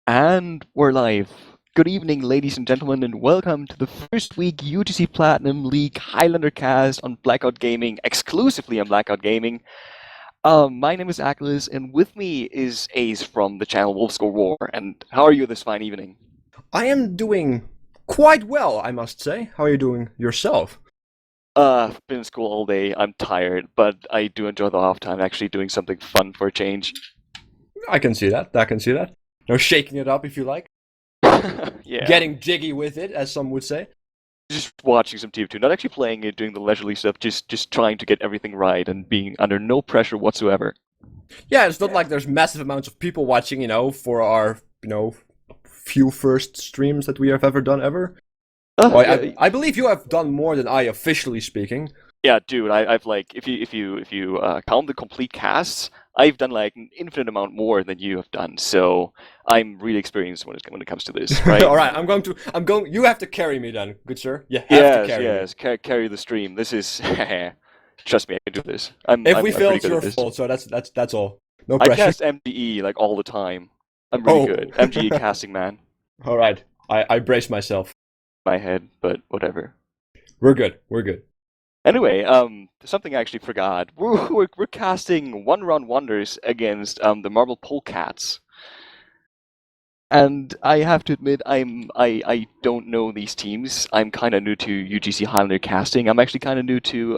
And we're live. Good evening, ladies and gentlemen, and welcome to the first week UGC Platinum League Highlander cast on Blackout Gaming, exclusively on Blackout Gaming. My name is Achilles, and with me is Ace from the channel Wolfscore War. And how are you this fine evening? I am doing quite well, I must say. How are you doing yourself? I've been in school all day. I'm tired, but I do enjoy the off time, actually doing something fun for a change. I can see that. I can see that. No, shaking it up if you like. Yeah. Getting jiggy with it, as some would say. Just watching some TF2, not actually playing it, doing the leisurely stuff, just trying to get everything right and being under no pressure whatsoever. Yeah, it's not like there's massive amounts of people watching, for our, few first streams that we have ever done ever. Oh, Yeah, I believe you have done more than I, officially speaking. yeah, dude, I've like if you count the complete casts, I've done like an infinite amount more than you have done. So I'm really experienced when it comes to this, right? All right, you have to carry me then, good sir. You have to Yes, carry me. yes, carry the stream. This is trust me, I can do this. I'm If I'm, we I'm fail, pretty it's good at your this. fault, so that's all. No I pressure. cast MGE like all the time. I'm really Oh. good. MGE casting man. All right. I brace myself. My head, but whatever. We're good. We're good. Anyway, something I actually forgot. We're casting one round wonders against the Marble Polecats. And I have to admit, I don't know these teams. I'm kind of new to UGC Highlander casting. I'm actually kind of new to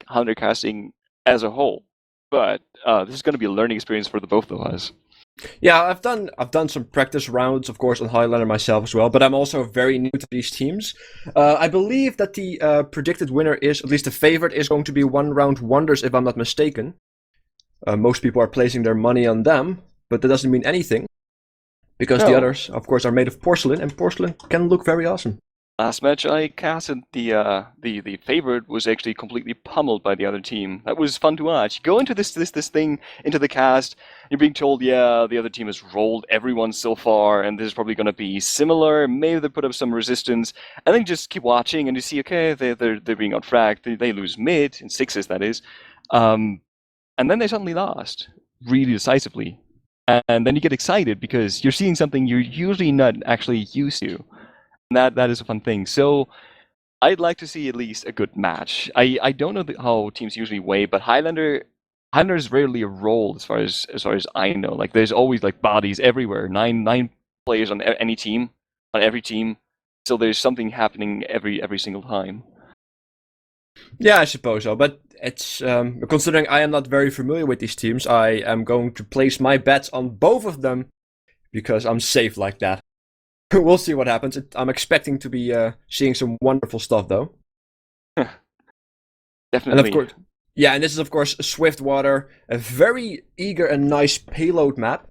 Highlander casting as a whole. But this is going to be a learning experience for the both of us. Yeah, I've done some practice rounds, of course, on Highlander myself as well. But I'm also very new to these teams. I believe that the predicted winner is, at least the favorite, is going to be One Round Wonders, if I'm not mistaken. Most people are placing their money on them, but that doesn't mean anything because the No, others, of course, are made of porcelain, and porcelain can look very awesome. last match I casted the favorite was actually completely pummeled by the other team. That was fun to watch. You go into this thing into the cast, you're being told, yeah, the other team has rolled everyone so far, and this is probably going to be similar. Maybe they put up some resistance, and then you just keep watching, and you see, okay, they're being outfragged. They lose mid in sixes, that is, and then they suddenly lost really decisively, and then you get excited because you're seeing something you're usually not actually used to. That is a fun thing. So I'd like to see at least a good match. I don't know how teams usually weigh, but Highlander is rarely a roll as far as I know. Like there's always like bodies everywhere. Nine players on any team, on every team. So there's something happening every single time. Yeah, I suppose so. But it's considering I am not very familiar with these teams, I am going to place my bets on both of them because I'm safe like that. We'll see what happens. I'm expecting to be seeing some wonderful stuff, though. And of Definitely. course, yeah, and this is, of course, Swiftwater, a very eager and nice payload map.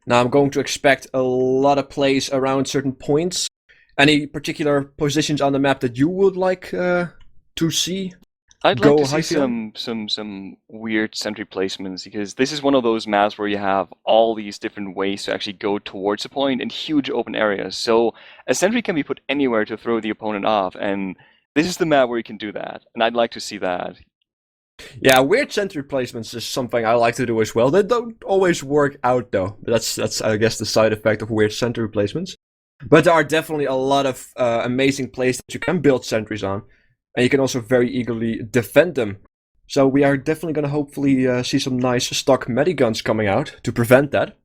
Now, I'm going to expect a lot of plays around certain points. Any particular positions on the map that you would like to see I'd like go to see high on? some weird sentry placements because this is one of those maps where you have all these different ways to actually go towards a point in huge open areas. So a sentry can be put anywhere to throw the opponent off, and this is the map where you can do that. And I'd like to see that. Yeah, weird sentry placements is something I like to do as well. They don't always work out though. That's I guess the side effect of weird sentry placements. But there are definitely a lot of amazing plays that you can build sentries on, and you can also very eagerly defend them. So we are definitely going to hopefully see some nice stock mediguns coming out to prevent that.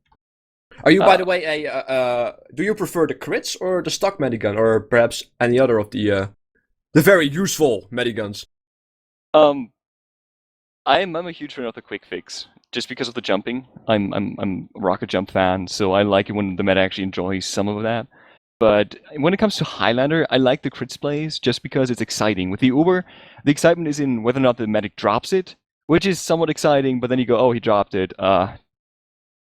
Are you, by Uh, the way, do you prefer the crits or the stock medigun, or perhaps any other of the very useful mediguns? um, I'm a huge fan of the quick fix just because of the jumping. I'm a rocket jump fan, so I like it when the meta actually enjoys some of that. But when it comes to Highlander, I like the crits plays just because it's exciting. With the Uber, the excitement is in whether or not the medic drops it, which is somewhat exciting, but then you go, oh, he dropped it.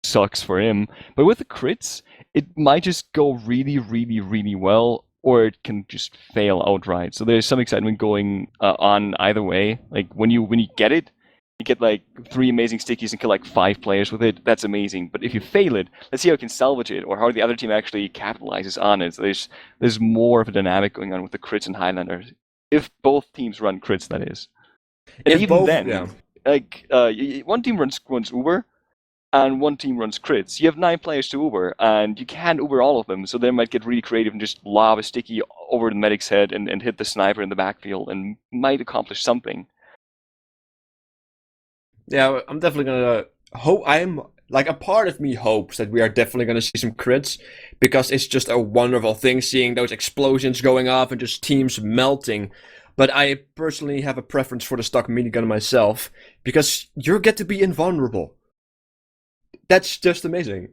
Sucks for him. But with the crits, it might just go really, really, really well, or it can just fail outright. So there's some excitement going on either way. Like when you get it, you get like 3 amazing stickies and kill like 5 players with it. That's amazing. But if you fail it, let's see how you can salvage it, or how the other team actually capitalizes on it. So there's more of a dynamic going on with the crits and Highlander. If both teams run crits, that is. And If even both, yeah. then, like one team runs Uber, and one team runs crits. You have 9 players to Uber, and you can't Uber all of them, so they might get really creative and just lob a sticky over the medic's head and hit the sniper in the backfield and might accomplish something. Yeah, I'm definitely gonna hope. I'm like, a part of me hopes that we are definitely gonna see some crits, because it's just a wonderful thing seeing those explosions going off and just teams melting. But I personally have a preference for the stock minigun myself, because you get to be invulnerable. That's just amazing.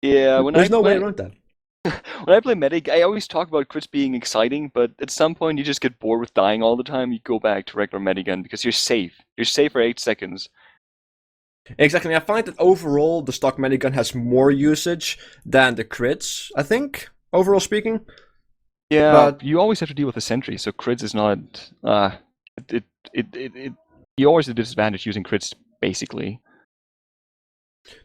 Yeah, There's no way around that. when I play medic, I always talk about crits being exciting, but at some point you just get bored with dying all the time. You go back to regular medigun because you're safe. You're safe for 8 seconds. Exactly. I find that overall the stock minigun has more usage than the crits, I think, overall speaking. Yeah, But you always have to deal with the sentry, so crits is not. You always have a disadvantage using crits, basically.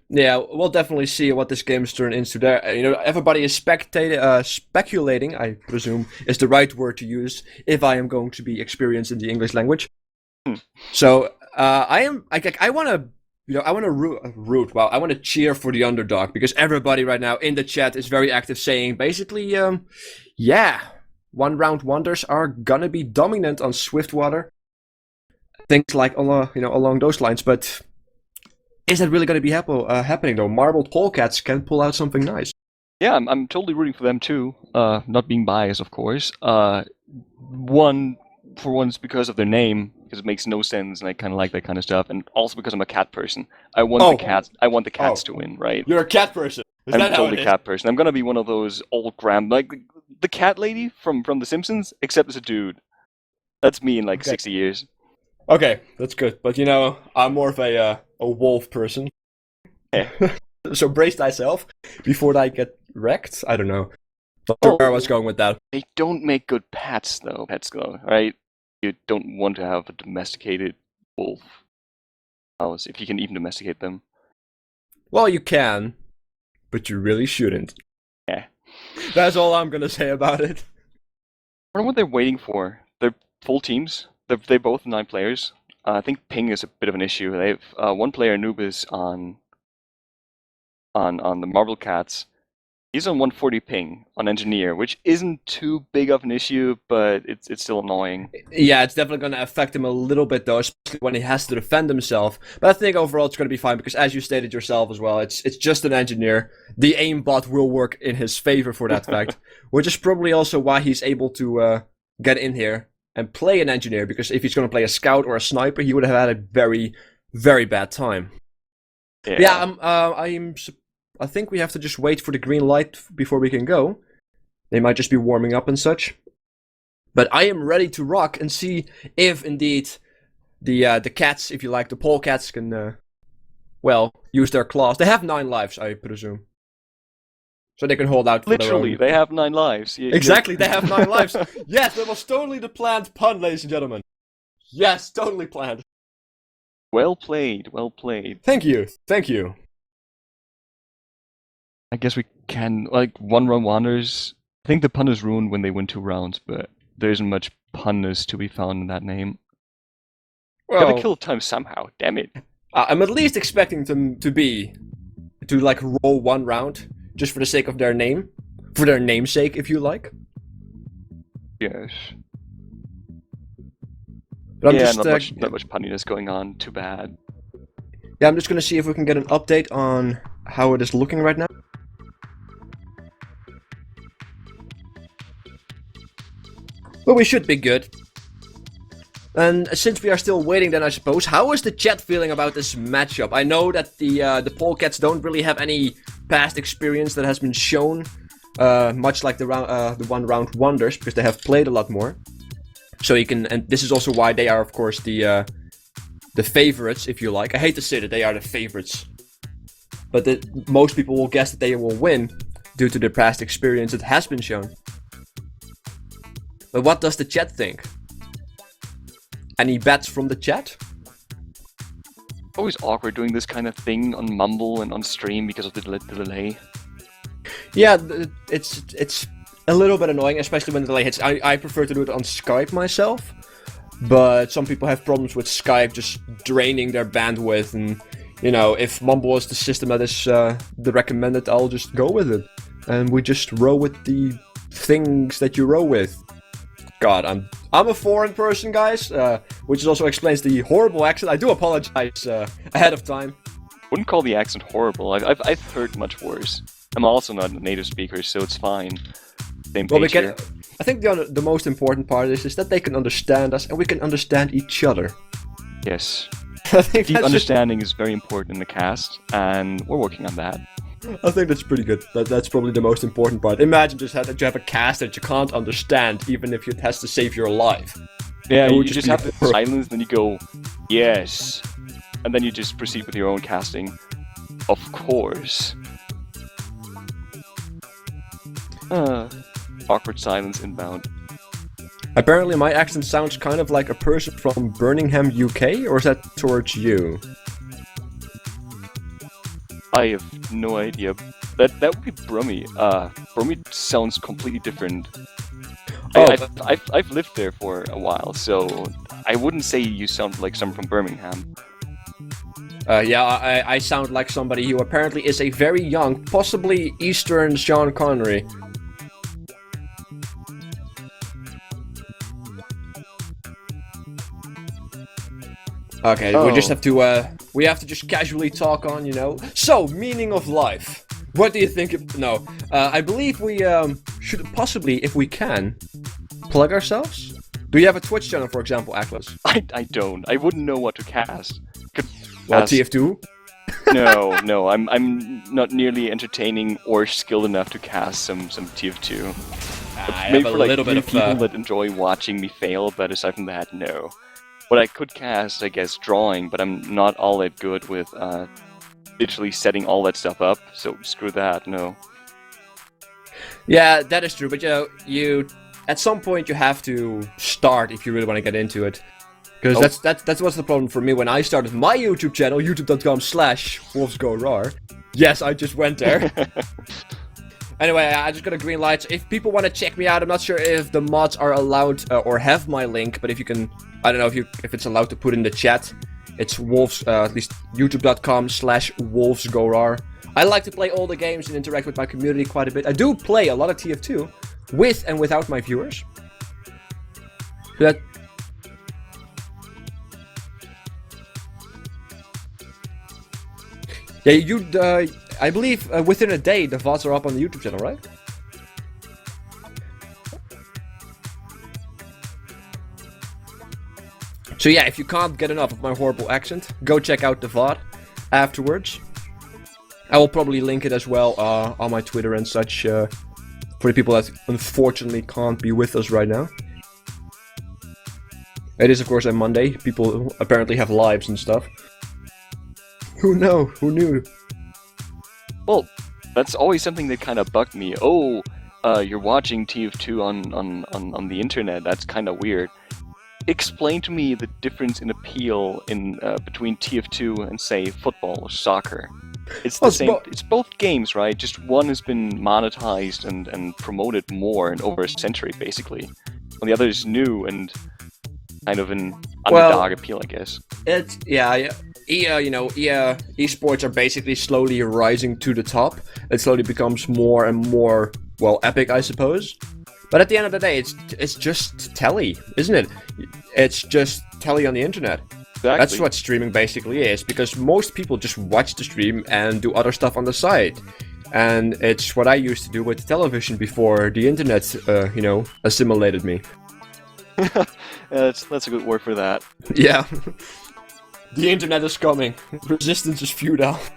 yeah, we'll definitely see what this game's turn into. There, everybody is speculating. I presume is the right word to use if I am going to be experienced in the English language. So I want to. I want to root. Well, I want to cheer for the underdog, because everybody right now in the chat is very active, saying basically, yeah, 1-round wonders are gonna be dominant on Swiftwater. Things like along those lines. But is that really going to be happening though? Marbled Polecats can pull out something nice. Yeah, I'm totally rooting for them too. Not being biased, of course. Once because of their name, because it makes no sense, and I kind of like that kind of stuff, and also because I'm a cat person. I want the cats to win, right? You're a cat person. I'm a totally cat person. I'm gonna be one of those old like the cat lady from The Simpsons, except as a dude. That's me in like 60 years. Okay, that's good. But I'm more of a wolf person. Yeah. So brace thyself before I get wrecked. I don't know. Not sure where I was going with that. They don't make good pets though, right? You don't want to have a domesticated wolf. If you can even domesticate them. Well, you can, but you really shouldn't. Yeah. That's all I'm gonna say about it. I wonder what they're waiting for. They're full teams. They're both 9 players. I think ping is a bit of an issue. They have one player, Anubis, on the Marble Cats. He's on 140 ping on engineer, which isn't too big of an issue, but it's still annoying. Yeah, it's definitely going to affect him a little bit though, especially when he has to defend himself. But I think overall it's going to be fine, because as you stated yourself as well, it's just an engineer. The aimbot will work in his favor for that fact, which is probably also why he's able to get in here and play an engineer, because if he's going to play a scout or a sniper, he would have had a very, very bad time. Yeah, I think we have to just wait for the green light before we can go. They might just be warming up and such. But I am ready to rock and see if indeed the cats, if you like, the polecats can, use their claws. They have 9 lives, I presume. So they can hold out for Literally, they have 9 lives. Exactly, they have 9 lives. Yes, that was totally the planned pun, ladies and gentlemen. Yes, totally planned. Well played, well played. Thank you. I guess we can, 1-round wonders. I think the pun is ruined when they win 2 rounds, but there isn't much punness to be found in that name. Well, gotta kill time somehow, damn it. I'm at least expecting them to roll 1 round, just for the sake of their name. For their namesake, if you like. Yes. But not much punniness going on, too bad. Yeah, I'm just gonna see if we can get an update on how it is looking right now. Well, we should be good. And since we are still waiting then, I suppose, how is the chat feeling about this matchup? I know that the Polecats don't really have any past experience that has been shown, much like the 1-round wonders, because they have played a lot more. So you can, and this is also why they are, of course, the favorites, if you like. I hate to say that they are the favorites, but most people will guess that they will win due to their past experience that has been shown. But what does the chat think? Any bets from the chat? Always awkward doing this kind of thing on Mumble and on stream because of the delay. Yeah, it's a little bit annoying, especially when the delay hits. I prefer to do it on Skype myself, but some people have problems with Skype just draining their bandwidth, and you know, if Mumble is the system that is the recommended, I'll just go with it. And we just row with the things that you row with. God, I'm a foreign person, guys, which also explains the horrible accent. I do apologize ahead of time. Wouldn't call the accent horrible. I've heard much worse. I'm also not a native speaker, so it's fine. Same page here. I think the most important part is that they can understand us and we can understand each other. Yes. I think Deep understanding is very important in the cast, and we're working on that. I think that's pretty good. That's probably the most important part. Imagine just that you have a cast that you can't understand, even if it has to save your life. Yeah, you just have the silence, then you go, yes. And then you just proceed with your own casting. Of course. Awkward silence inbound. Apparently my accent sounds kind of like a person from Birmingham, UK, or is that towards you? I have no idea. That would be Brummie. Brummie sounds completely different. Oh. I've lived there for a while, so I wouldn't say you sound like someone from Birmingham. Yeah, I sound like somebody who apparently is a very young, possibly Eastern Sean Connery. Okay, we just have to, we have to just casually talk on, you know. So, meaning of life. What do you think of, no, I believe we, should possibly, if we can, plug ourselves? Do you have a Twitch channel, for example, Atlas? I don't. I wouldn't know what to cast. Well, TF2? No, I'm not nearly entertaining or skilled enough to cast some TF2. Maybe for like people that enjoy watching me fail, but aside from that, no. What I could cast, I guess, drawing, but I'm not all that good with digitally setting all that stuff up, so screw that, no. Yeah, that is true, but you at some point you have to start if you really want to get into it. Because that's what's the problem for me when I started my YouTube channel, youtube.com/wolvesgorar. Yes, I just went there. Anyway, I just got a green light. So if people want to check me out, I'm not sure if the mods are allowed or have my link, but if you can, I don't know if it's allowed to put in the chat. It's wolves, at least youtube.com/wolvesgorar. I like to play all the games and interact with my community quite a bit. I do play a lot of TF2 with and without my viewers. Yeah, I believe within a day the VODs are up on the YouTube channel, right? So yeah, if you can't get enough of my horrible accent, go check out the VOD afterwards. I will probably link it as well on my Twitter and such for the people that unfortunately can't be with us right now. It is of course a Monday. People apparently have lives and stuff. Who knew? Well, that's always something that kind of bugged me. Oh, you're watching TF2 on the internet. That's kind of weird. Explain to me the difference in appeal in between TF2 and say football or soccer. It's the same. It's both games, right? Just one has been monetized and promoted more in over a century, basically. And the other is new and kind of an underdog appeal, I guess. It's esports are basically slowly rising to the top. It slowly becomes more and more, well, epic, I suppose. But at the end of the day, it's just telly, isn't it? It's just telly on the internet. Exactly. That's what streaming basically is, because most people just watch the stream and do other stuff on the side. And it's what I used to do with television before the internet, assimilated me. That's a good word for that. Yeah. The internet is coming. Resistance is futile. It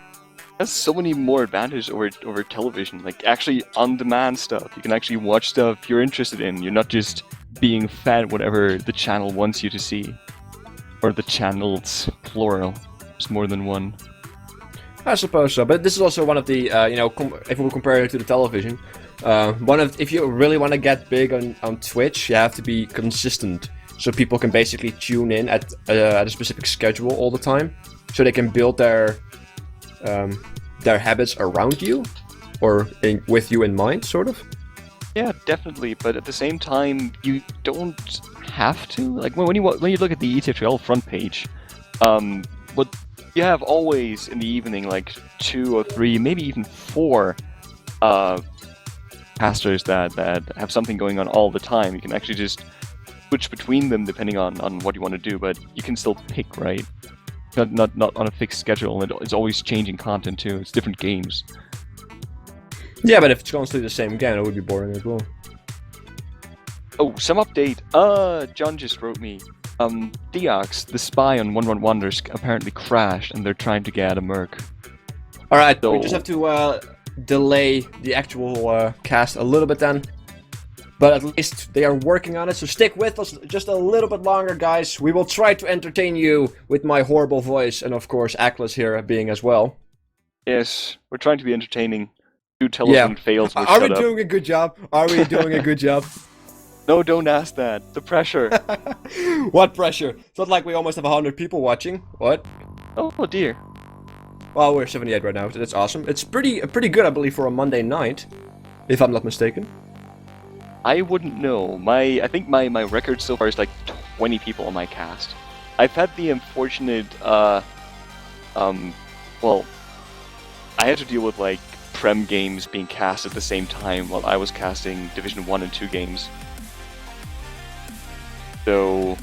has so many more advantages over television. Like, actually on-demand stuff. You can actually watch stuff you're interested in. You're not just being fed whatever the channel wants you to see. Or the channels, plural. There's more than one. I suppose so, but this is also one of the, if we compare it to the television, if you really want to get big on Twitch, you have to be consistent. So people can basically tune in at a specific schedule all the time, so they can build their habits around you, or with you in mind, sort of. Yeah, definitely. But at the same time, you don't have to. Like when you look at the ETFL front page, what you have always in the evening like 2 or 3, maybe even 4 casters that have something going on all the time. You can actually just switch between them depending on what you want to do, but you can still pick, right? Not on a fixed schedule, and it's always changing content too. It's different games. Yeah, but if it's constantly the same again, it would be boring as well. Oh, some update. John just wrote me. Deox, the spy on 1-1 Wonders, apparently crashed, and they're trying to get a merc. Alright, So- we just have to delay the actual cast a little bit then. But at least they are working on it, so stick with us just a little bit longer, guys. We will try to entertain you with my horrible voice, and of course, Aklas here being as well. Yes, we're trying to be entertaining. Do tell us when it fails. We'll Are we shut up. doing a good job? Are we doing a good job? No, don't ask that. The pressure. What pressure? It's not like we almost have 100 people watching. What? Oh dear. Well, we're 78 right now, so that's awesome. It's pretty good, I believe, for a Monday night, if I'm not mistaken. I wouldn't know. I think my record so far is like 20 people on my cast. I've had the unfortunate, well, I had to deal with like Prem games being cast at the same time while I was casting Division 1 and 2 games. So,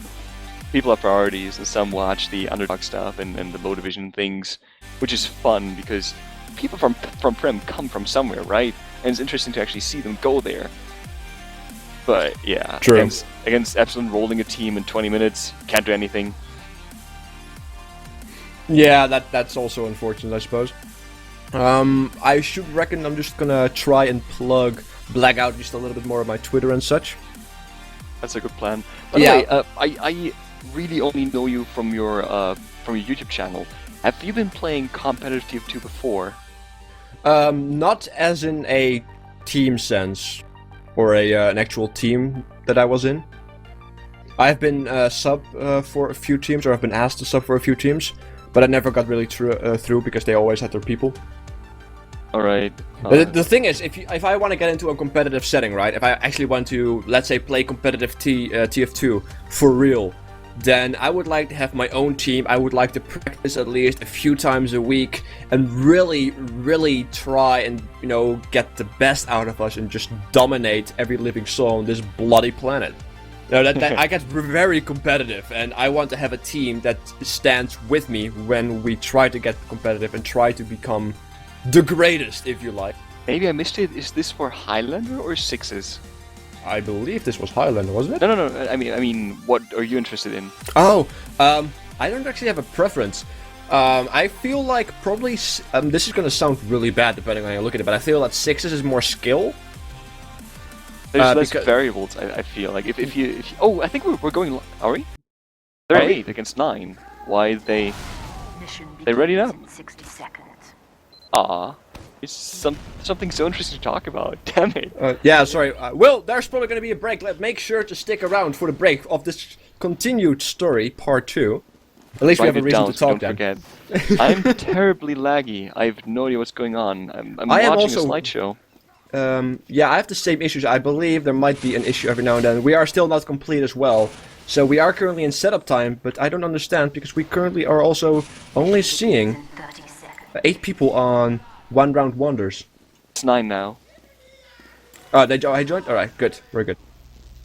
people have priorities, and some watch the underdog stuff and the low division things, which is fun because people from Prem come from somewhere, right? And it's interesting to actually see them go there. But yeah, True. against Epsilon rolling a team in 20 minutes, can't do anything. Yeah, that's also unfortunate, I suppose. I should reckon I'm just gonna try and plug Blackout just a little bit more of my Twitter and such. That's a good plan. By the way, I really only know you from your YouTube channel. Have you been playing competitive TF2 before? Not as in a team sense, or an actual team that I was in. I've been sub for a few teams, or I've been asked to sub for a few teams, but I never got really through because they always had their people. Alright. The thing is, if I want to get into a competitive setting, right? If I actually want to, let's say, play competitive TF2 for real, then I would like to have my own team. I would like to practice at least a few times a week and really, really try and, you know, get the best out of us and just dominate every living soul on this bloody planet. You know, that I get very competitive, and I want to have a team that stands with me when we try to get competitive and try to become the greatest, if you like. Maybe I missed it. Is this for Highlander or Sixes? I believe this was Highlander, wasn't it? No. I mean, what are you interested in? Oh, I don't actually have a preference. I feel like probably this is gonna sound really bad depending on how you look at it, but I feel that Sixes is more skill. There's less variables. I feel like if you oh, I think we're going. Are we? They're 8 against 9. Why they ready up? 60 seconds. Ah, it's something so interesting to talk about. Damn it. Yeah, sorry. Well, there's probably going to be a break. Make sure to stick around for the break of this continued story, part 2. At least we have a reason to talk don't then. forget. I'm terribly laggy. I have no idea what's going on. I'm I am watching also- a slideshow. Yeah, I have the same issues. I believe there might be an issue every now and then. We are still not complete as well. So we are currently in setup time, but I don't understand because we currently are also only seeing 30 seconds. 8 people on 1 round wonders. It's 9 now. Oh, I joined? Alright, good. Very good.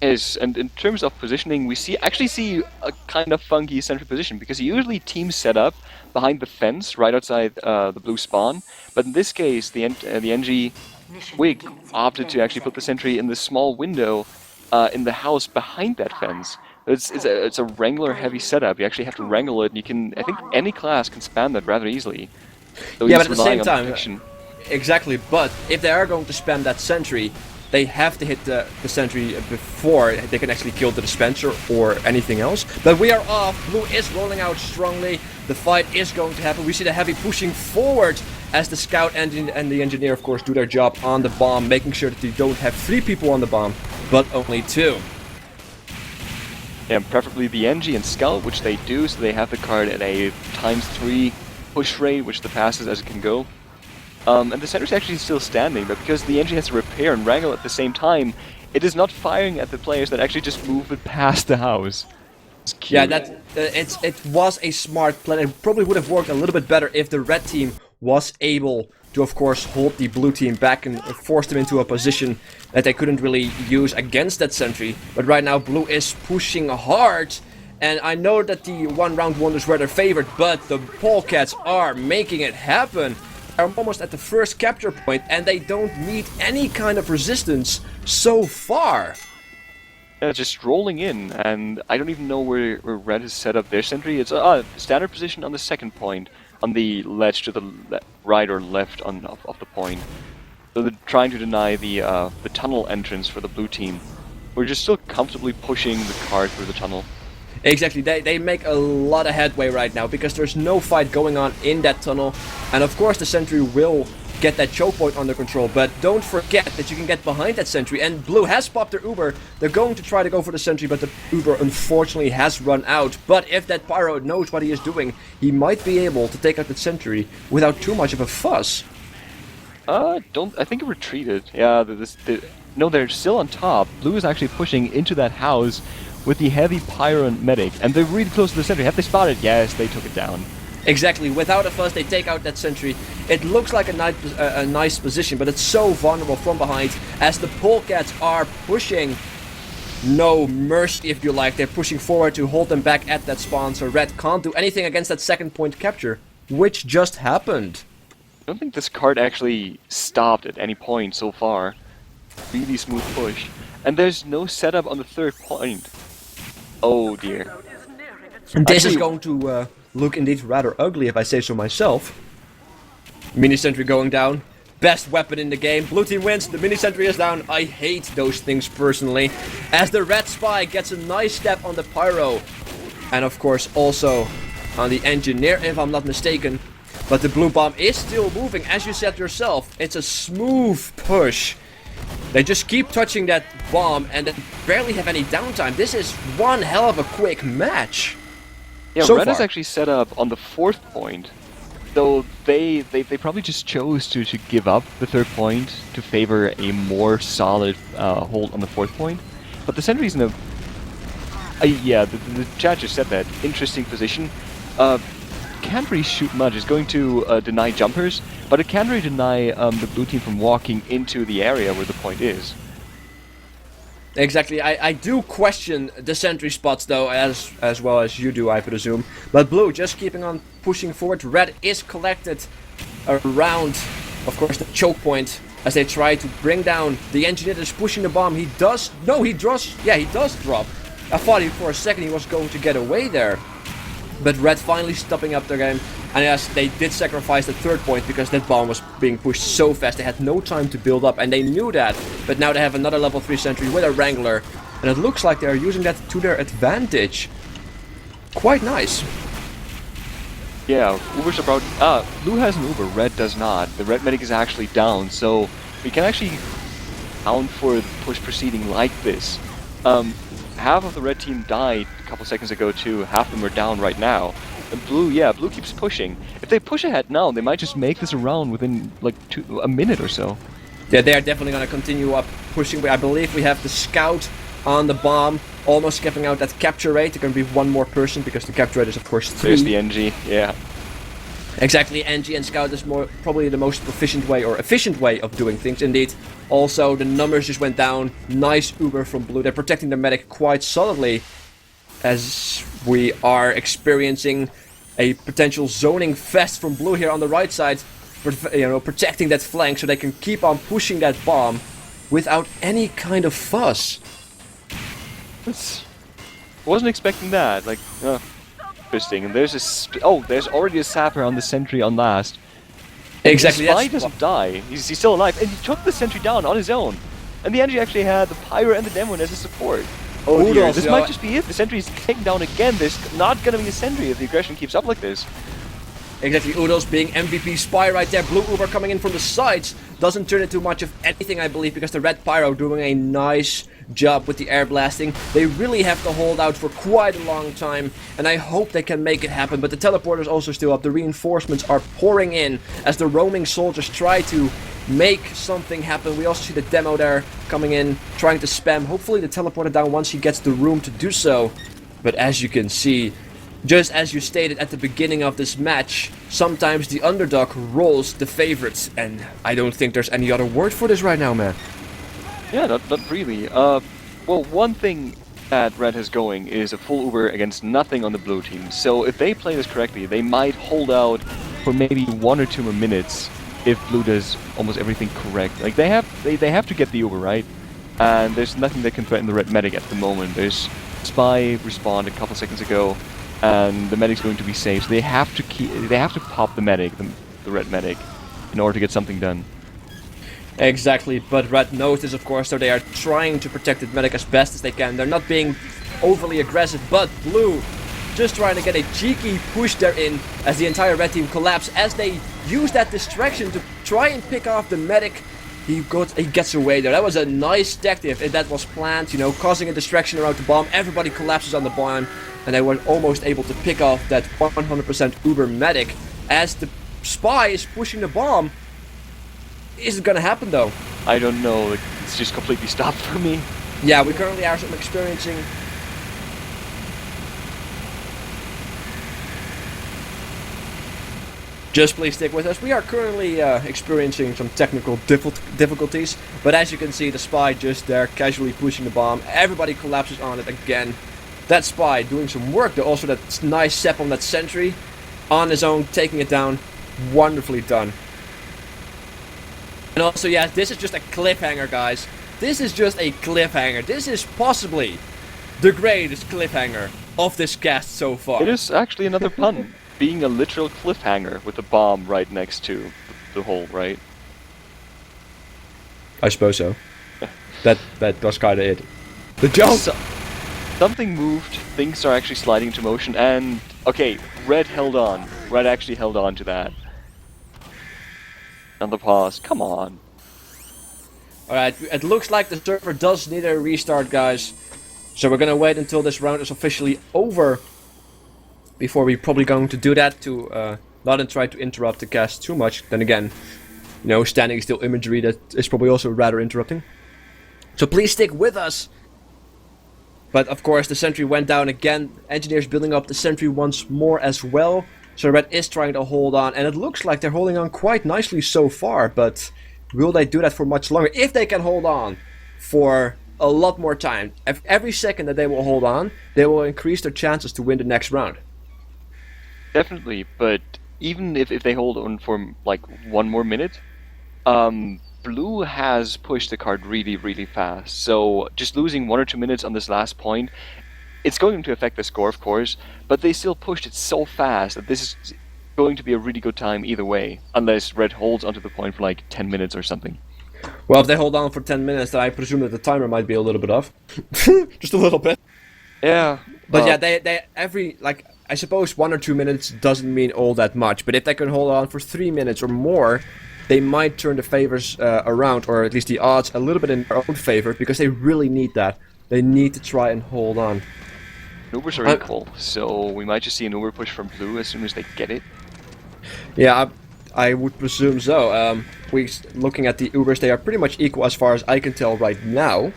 Yes, and in terms of positioning, we actually see a kind of funky central position because usually teams set up behind the fence right outside the blue spawn, but in this case the NG Wig opted to actually put the sentry in the small window in the house behind that fence. It's a Wrangler heavy setup. You actually have to wrangle it, and you can. I think any class can spam that rather easily. So Yeah, he's but at the same relying on time, protection. Exactly, but if they are going to spam that sentry, they have to hit the sentry before they can actually kill the dispenser or anything else. But we are off. Blue is rolling out strongly. The fight is going to happen. We see the heavy pushing forward as the scout engine and the engineer, of course, do their job on the bomb, making sure that they don't have 3 people on the bomb, but only 2. Yeah, preferably the NG and Scout, which they do, so they have the card at a ×3 push rate, which the passes as it can go. And the sentry's actually still standing, but because the NG has to repair and wrangle at the same time, it is not firing at the players that actually just move it past the house. It's cute. Yeah, that it was a smart plan. It probably would have worked a little bit better if the red team was able to, of course, hold the blue team back and force them into a position that they couldn't really use against that sentry. But right now, blue is pushing hard. And I know that the one-round wonders were their favorite, but the Polecats are making it happen. They're almost at the first capture point, and they don't meet any kind of resistance so far. Yeah, just rolling in, and I don't even know where red has set up their sentry. It's a standard position on the second point, on the ledge to the right or left of the point. So they're trying to deny the tunnel entrance for the blue team. We're just still comfortably pushing the car through the tunnel. Exactly, they make a lot of headway right now because there's no fight going on in that tunnel. And of course the sentry will get that choke point under control, but don't forget that you can get behind that sentry. And blue has popped their Uber. They're going to try to go for the sentry, but the Uber unfortunately has run out. But if that Pyro knows what he is doing, he might be able to take out the sentry without too much of a fuss. I think it retreated. Yeah, no, they're still on top. Blue is actually pushing into that house with the heavy Pyro and Medic, and they're really close to the sentry. Have they spotted? Yes, they took it down. Exactly, without a fuss they take out that sentry. It looks like a nice position, but it's so vulnerable from behind as the Polecats are pushing. No mercy, if you like. They're pushing forward to hold them back at that spawn, so red can't do anything against that second point capture, which just happened. I don't think this card actually stopped at any point so far. Really smooth push. And there's no setup on the third point. Oh dear. And this is going to look indeed rather ugly if I say so myself. Mini sentry going down. Best weapon in the game. Blue team wins. The mini sentry is down. I hate those things personally. As the red spy gets a nice step on the Pyro. And of course also on the engineer if I'm not mistaken. But the blue bomb is still moving, as you said yourself. It's a smooth push. They just keep touching that bomb and then barely have any downtime. This is one hell of a quick match. Yeah, so red far. is actually set up on the fourth point. Though they probably just chose to give up the third point to favor a more solid hold on the fourth point. But the sentry's in a... yeah, the chat just said that. Interesting position. Can't really shoot much. It's going to deny jumpers, but it can really deny the blue team from walking into the area where the point is. Exactly. I do question the sentry spots though, as well as you do, I presume. But blue just keeping on pushing forward. Red is collected around, of course, the choke point as they try to bring down the engineer that's pushing the bomb. He does drop. I thought for a second he was going to get away there. But red finally stopping up their game. And yes, they did sacrifice the third point because that bomb was being pushed so fast. They had no time to build up and they knew that. But now they have another level 3 sentry with a Wrangler. And it looks like they are using that to their advantage. Quite nice. Yeah, Uber's about... blue has an Uber, red does not. The red medic is actually down, so we can actually count for the push proceeding like this. Half of the red team died a couple seconds ago too, half of them are down right now. And blue keeps pushing. If they push ahead now, they might just make this around within like a minute or so. Yeah, they are definitely going to continue up pushing. I believe we have the scout on the bomb, almost skipping out that capture rate. There can be one more person because the capture rate is of course 3. There's the NG, yeah. Exactly, NG and scout is probably the most efficient way of doing things indeed. Also, the numbers just went down. Nice Uber from blue. They're protecting the medic quite solidly as we are experiencing a potential zoning fest from blue here on the right side. Protecting that flank so they can keep on pushing that bomb without any kind of fuss. Wasn't expecting that. Like, interesting. And there's there's already a sapper on the sentry on last. Exactly. The spy doesn't die. He's still alive, and he took the sentry down on his own. And the NG actually had the Pyro and the Demon as a support. Oh dear, this might just be it. The sentry is taken down again. There's not gonna be a sentry if the aggression keeps up like this. Exactly, Udo's being MVP spy right there. Blue Uber coming in from the sides. Doesn't turn into much of anything, I believe, because the red Pyro doing a nice job with the air blasting. They really have to hold out for quite a long time, and I hope they can make it happen. But the teleporter's also still up. The reinforcements are pouring in as the roaming soldiers try to make something happen. We also see the demo there coming in, trying to spam. Hopefully the teleporter down once he gets the room to do so. But as you can see, just as you stated at the beginning of this match, sometimes the underdog rolls the favorites, and I don't think there's any other word for this right now, man. Yeah, not really. Well, one thing that Red has going is a full Uber against nothing on the blue team. So if they play this correctly, they might hold out for maybe 1 or 2 more minutes if blue does almost everything correct. Like they have to get the Uber right, and there's nothing that can threaten the red medic at the moment. There's Spy respawned a couple seconds ago, and the medic's going to be safe. So they have to pop the medic, the red medic, in order to get something done. Exactly, but Red knows this, of course, so they are trying to protect the medic as best as they can. They're not being overly aggressive, but Blue just trying to get a cheeky push there in as the entire red team collapse. As they use that distraction to try and pick off the medic, he gets away there. That was a nice detective if that was planned, you know, causing a distraction around the bomb. Everybody collapses on the bomb, and they were almost able to pick off that 100% Uber medic. As the Spy is pushing the bomb, is it gonna happen though? I don't know, like, it's just completely stopped for me. Yeah, we currently are experiencing... Just please stick with us. We are currently experiencing some technical difficulties, but as you can see, the Spy just there casually pushing the bomb. Everybody collapses on it again. That Spy doing some work though. Also that nice sep on that sentry on his own, taking it down. Wonderfully done. And also, yeah, this is just a cliffhanger, guys. This is just a cliffhanger. This is possibly the greatest cliffhanger of this cast so far. It is actually another pun. Being a literal cliffhanger with a bomb right next to the hole, right? I suppose so. that was kinda it. The jump! Something moved, things are actually sliding into motion, and... Okay, Red held on. Red actually held on to that. On the pause, come on. Alright, it looks like the server does need a restart, guys. So we're gonna wait until this round is officially over before we're probably going to do that to not try to interrupt the cast too much. Then again, you know, standing still imagery that is probably also rather interrupting. So please stick with us. But of course the sentry went down again. Engineers building up the sentry once more as well. So Red is trying to hold on, and it looks like they're holding on quite nicely so far, but will they do that for much longer? If they can hold on for a lot more time, every second that they will hold on, they will increase their chances to win the next round. Definitely, but even if they hold on for like 1 more minute, Blue has pushed the card really, really fast. So just losing 1 or 2 minutes on this last point, it's going to affect the score, of course, but they still pushed it so fast that this is going to be a really good time either way, unless Red holds onto the point for like 10 minutes or something. Well, if they hold on for 10 minutes, then I presume that the timer might be a little bit off. Just a little bit. Yeah. But yeah, they every, like, I suppose 1 or 2 minutes doesn't mean all that much, but if they can hold on for 3 minutes or more, they might turn the favors around, or at least the odds, a little bit in their own favor, because they really need that. They need to try and hold on. Ubers are equal, so we might just see an Uber push from Blue as soon as they get it. Yeah, I would presume so. Looking at the Ubers, they are pretty much equal as far as I can tell right now.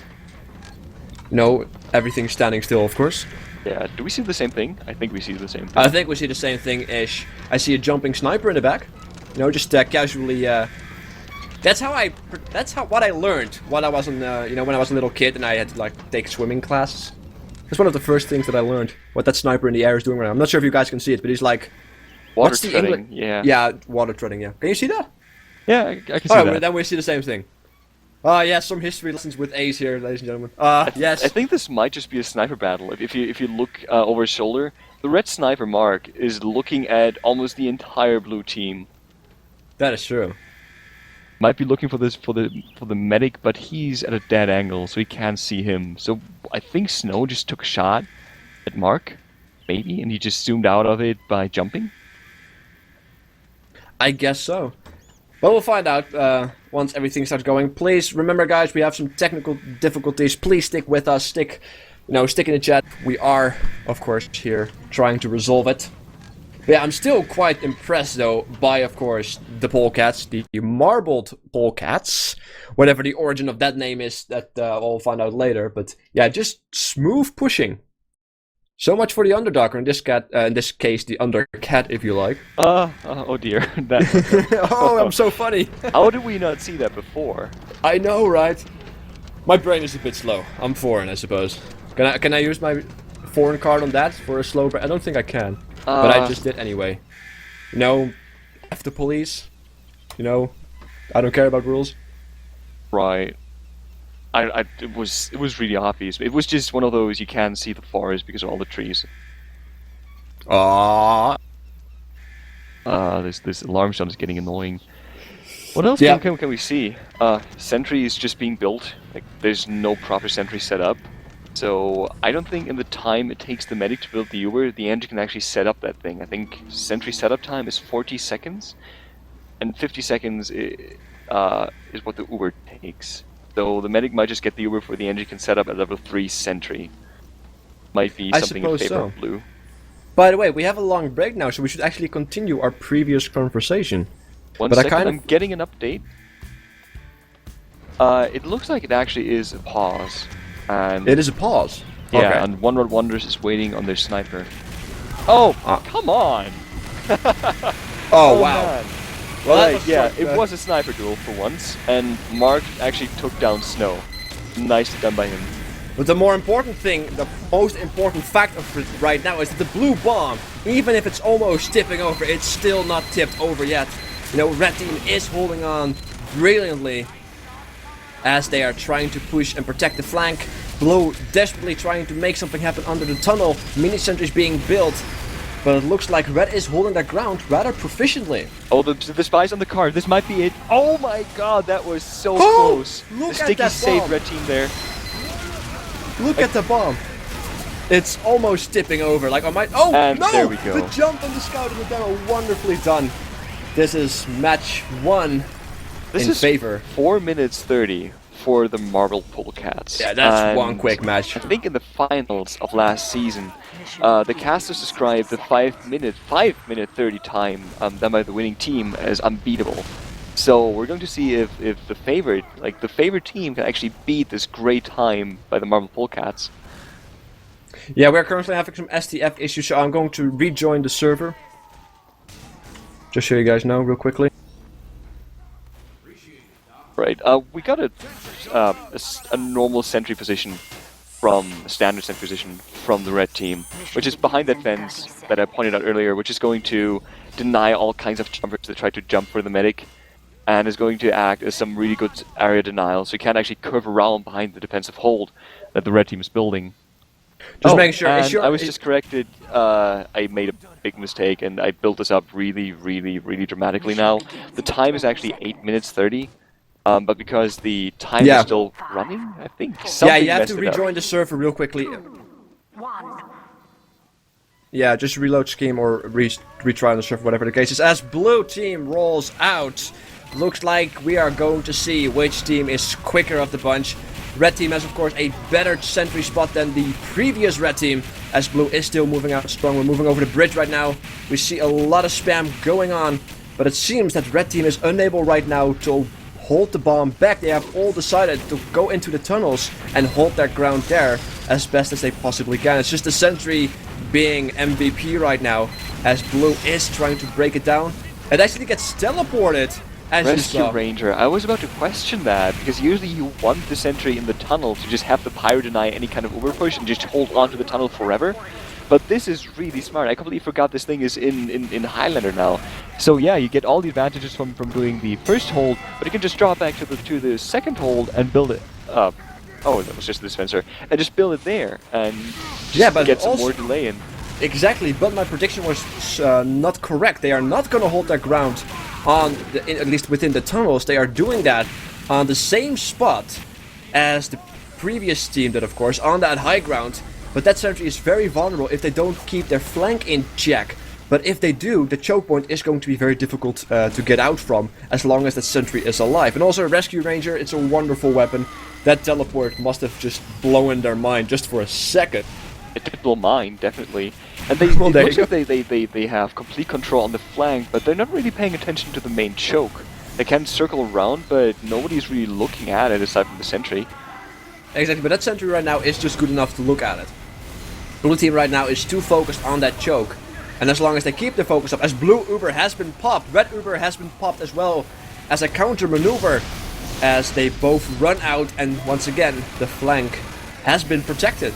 No, everything's standing still, of course. Yeah, do we see the same thing? I think we see the same thing. I think we see the same thing-ish. I see a jumping sniper in the back. You know, just casually. That's what I learned when I was when I was a little kid and I had to like take swimming classes. That's one of the first things that I learned. What that sniper in the air is doing right now. I'm not sure if you guys can see it, but he's like Water what's the treading, yeah. Yeah, water treading. Yeah, can you see that? Yeah, I can see Alright, that. then we see the same thing. Yeah, some history lessons with Ace here, ladies and gentlemen. Yes. I think this might just be a sniper battle. If you look over his shoulder, the red sniper mark is looking at almost the entire blue team. That is true. Might be looking for the medic, but he's at a dead angle, so he can't see him. So I think Snow just took a shot at Mark, maybe, and he just zoomed out of it by jumping. I guess so. But we'll find out once everything starts going. Please remember, guys, we have some technical difficulties. Please stick with us. Stick in the chat. We are, of course, here trying to resolve it. Yeah, I'm still quite impressed, though, by, of course, the Polecats, the marbled Polecats, whatever the origin of that name is, that I'll find out later. But yeah, just smooth pushing. So much for the underdog, or in this case, the undercat, if you like. Oh dear. That. Oh, I'm so funny. How did we not see that before? I know, right? My brain is a bit slow. I'm foreign, I suppose. Can I use my foreign card on that for a slow brain? I don't think I can, but I just did anyway. You know, F the police. You know, I don't care about rules. Right. It was really obvious. It was just one of those you can't see the forest because of all the trees. Ah. This alarm sound is getting annoying. What else Yeah. can we see? Sentry is just being built. Like, there's no proper sentry set up. So I don't think in the time it takes the medic to build the Uber, the engine can actually set up that thing. I think sentry setup time is 40 seconds, and 50 seconds is what the Uber takes. So the medic might just get the Uber before the engine can set up a level 3 sentry. Might be I something in suppose favor so. of blue. By the way, we have a long break now, so we should actually continue our previous conversation. One But I second, kind of- I'm getting an update. It looks like it actually is a pause. And It is a pause. yeah, Okay. and One Rod Wonders is waiting on their sniper. Oh, come on! Oh wow. Man. Well, that Right, was yeah, short, it was a sniper duel for once, and Mark actually took down Snow. Nicely done by him. But the more important thing, the most important fact of it right now is that the blue bomb, even if it's almost tipping over, it's still not tipped over yet. You know, red team is holding on brilliantly as they are trying to push and protect the flank. Blue desperately trying to make something happen under the tunnel. Mini sentries being built. But it looks like red is holding their ground rather proficiently. Oh, the spies on the car. This might be it. Oh my god, that was so Oh, close. look The at sticky that saved bomb. red team there. Look at the bomb. It's almost tipping over. Like, I might. Oh, And no! there we go. The jump on the scout and the demo, wonderfully done. This is match 1 This in is favor. 4 minutes 30 for the Marble Polecats. Yeah, that's And one quick match. I think in the finals of last season, the casters described the 5 minute 30 time done by the winning team as unbeatable. So we're going to see if the favorite team can actually beat this great time by the Marble Polecats. Yeah, we're currently having some STF issues, so I'm going to rejoin the server. Just so you guys know, real quickly. Right. We got a normal sentry position from a standard sentry position from the red team, which is behind that fence that I pointed out earlier, which is going to deny all kinds of jumpers that try to jump for the medic, and is going to act as some really good area denial, so you can't actually curve around behind the defensive hold that the red team is building. Just making sure. And I was just corrected. I made a big mistake, and I built this up really dramatically now. The time is actually 8 minutes 30. But because the time Yeah. is still running, I think something Yeah, you have messed to it up. rejoin the server real quickly. Yeah, just reload scheme or retry on the server, whatever the case is. As blue team rolls out, looks like we are going to see which team is quicker of the bunch. Red team has, of course, a better sentry spot than the previous red team, as blue is still moving out strong. We're moving over the bridge right now. We see a lot of spam going on, but it seems that red team is unable right now to hold the bomb back. They have all decided to go into the tunnels and hold their ground there as best as they possibly can. It's just the sentry being MVP right now, as blue is trying to break it down. It actually gets teleported, as you Rescue saw. Ranger. I was about to question that, because usually you want the sentry in the tunnel to just have the pyro deny any kind of uber push and just hold on to the tunnel forever. But this is really smart. I completely forgot this thing is in Highlander now. So yeah, you get all the advantages from doing the first hold, but you can just drop back to the second hold and build it up. Oh, that was just the dispenser. And just build it there and just but get some also- more delay in. Exactly, but my prediction was not correct. They are not going to hold their ground on at least within the tunnels. They are doing that on the same spot as the previous team did, of course, on that high ground. But that sentry is very vulnerable if they don't keep their flank in check. But if they do, the choke point is going to be very difficult to get out from, as long as that sentry is alive. And also, Rescue Ranger, it's a wonderful weapon. That teleport must have just blown their mind just for a second. It did blow mine, definitely. And they, Well, it there looks you like they have complete control on the flank, but they're not really paying attention to the main choke. They can circle around, but nobody's really looking at it aside from the sentry. Exactly, but that sentry right now is just good enough to look at it. Blue team right now is too focused on that choke. And as long as they keep their focus up, as Blue Uber has been popped, Red Uber has been popped as well as a counter maneuver, as they both run out, and once again the flank has been protected.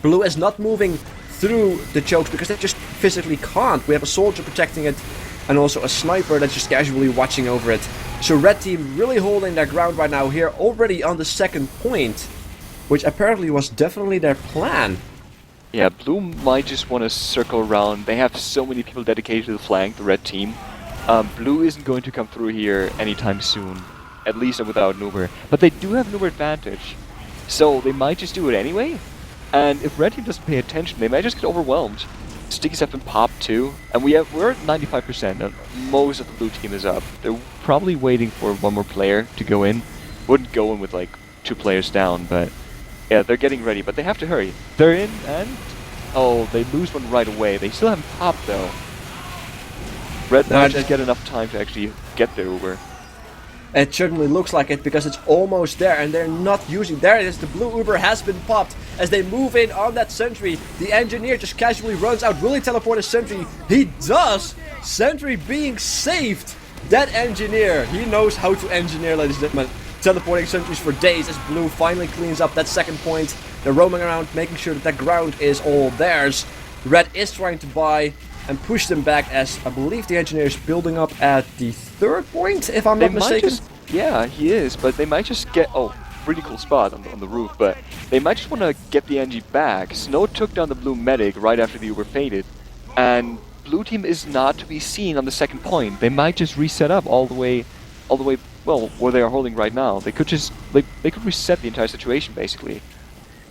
Blue is not moving through the chokes because they just physically can't. We have a soldier protecting it and also a sniper that's just casually watching over it. So Red team really holding their ground right now here, already on the second point, which apparently was definitely their plan. Yeah, Blue might just want to circle around. They have so many people dedicated to the flank, the red team. Blue isn't going to come through here anytime soon, at least without an Uber. But they do have an Uber advantage, so they might just do it anyway. And if red team doesn't pay attention, they might just get overwhelmed. Stickies have been popped too, and we're at 95%, and most of the blue team is up. They're probably waiting for one more player to go in. Wouldn't go in with like 2 players down, but yeah, they're getting ready, but they have to hurry. They're in, and oh, they lose one right away. They still haven't popped though. Red might just get enough time to actually get their Uber. It certainly looks like it because it's almost there and they're not using. There it is, the blue Uber has been popped as they move in on that sentry. The engineer just casually runs out. Will he teleport a sentry? He does! Sentry being saved! That engineer, he knows how to engineer, ladies and gentlemen. Teleporting sentries for days as blue finally cleans up that second point. They're roaming around, making sure that ground is all theirs. Red is trying to buy and push them back as I believe the engineer is building up at the third point, if I'm not mistaken. Yeah, he is, but they might just get... Oh, pretty cool spot on the roof, but they might just want to get the Engie back. Snow took down the blue medic right after the Uber faded, and blue team is not to be seen on the second point. They might just reset up all the way, well, where they are holding right now. They could just... They could reset the entire situation, basically.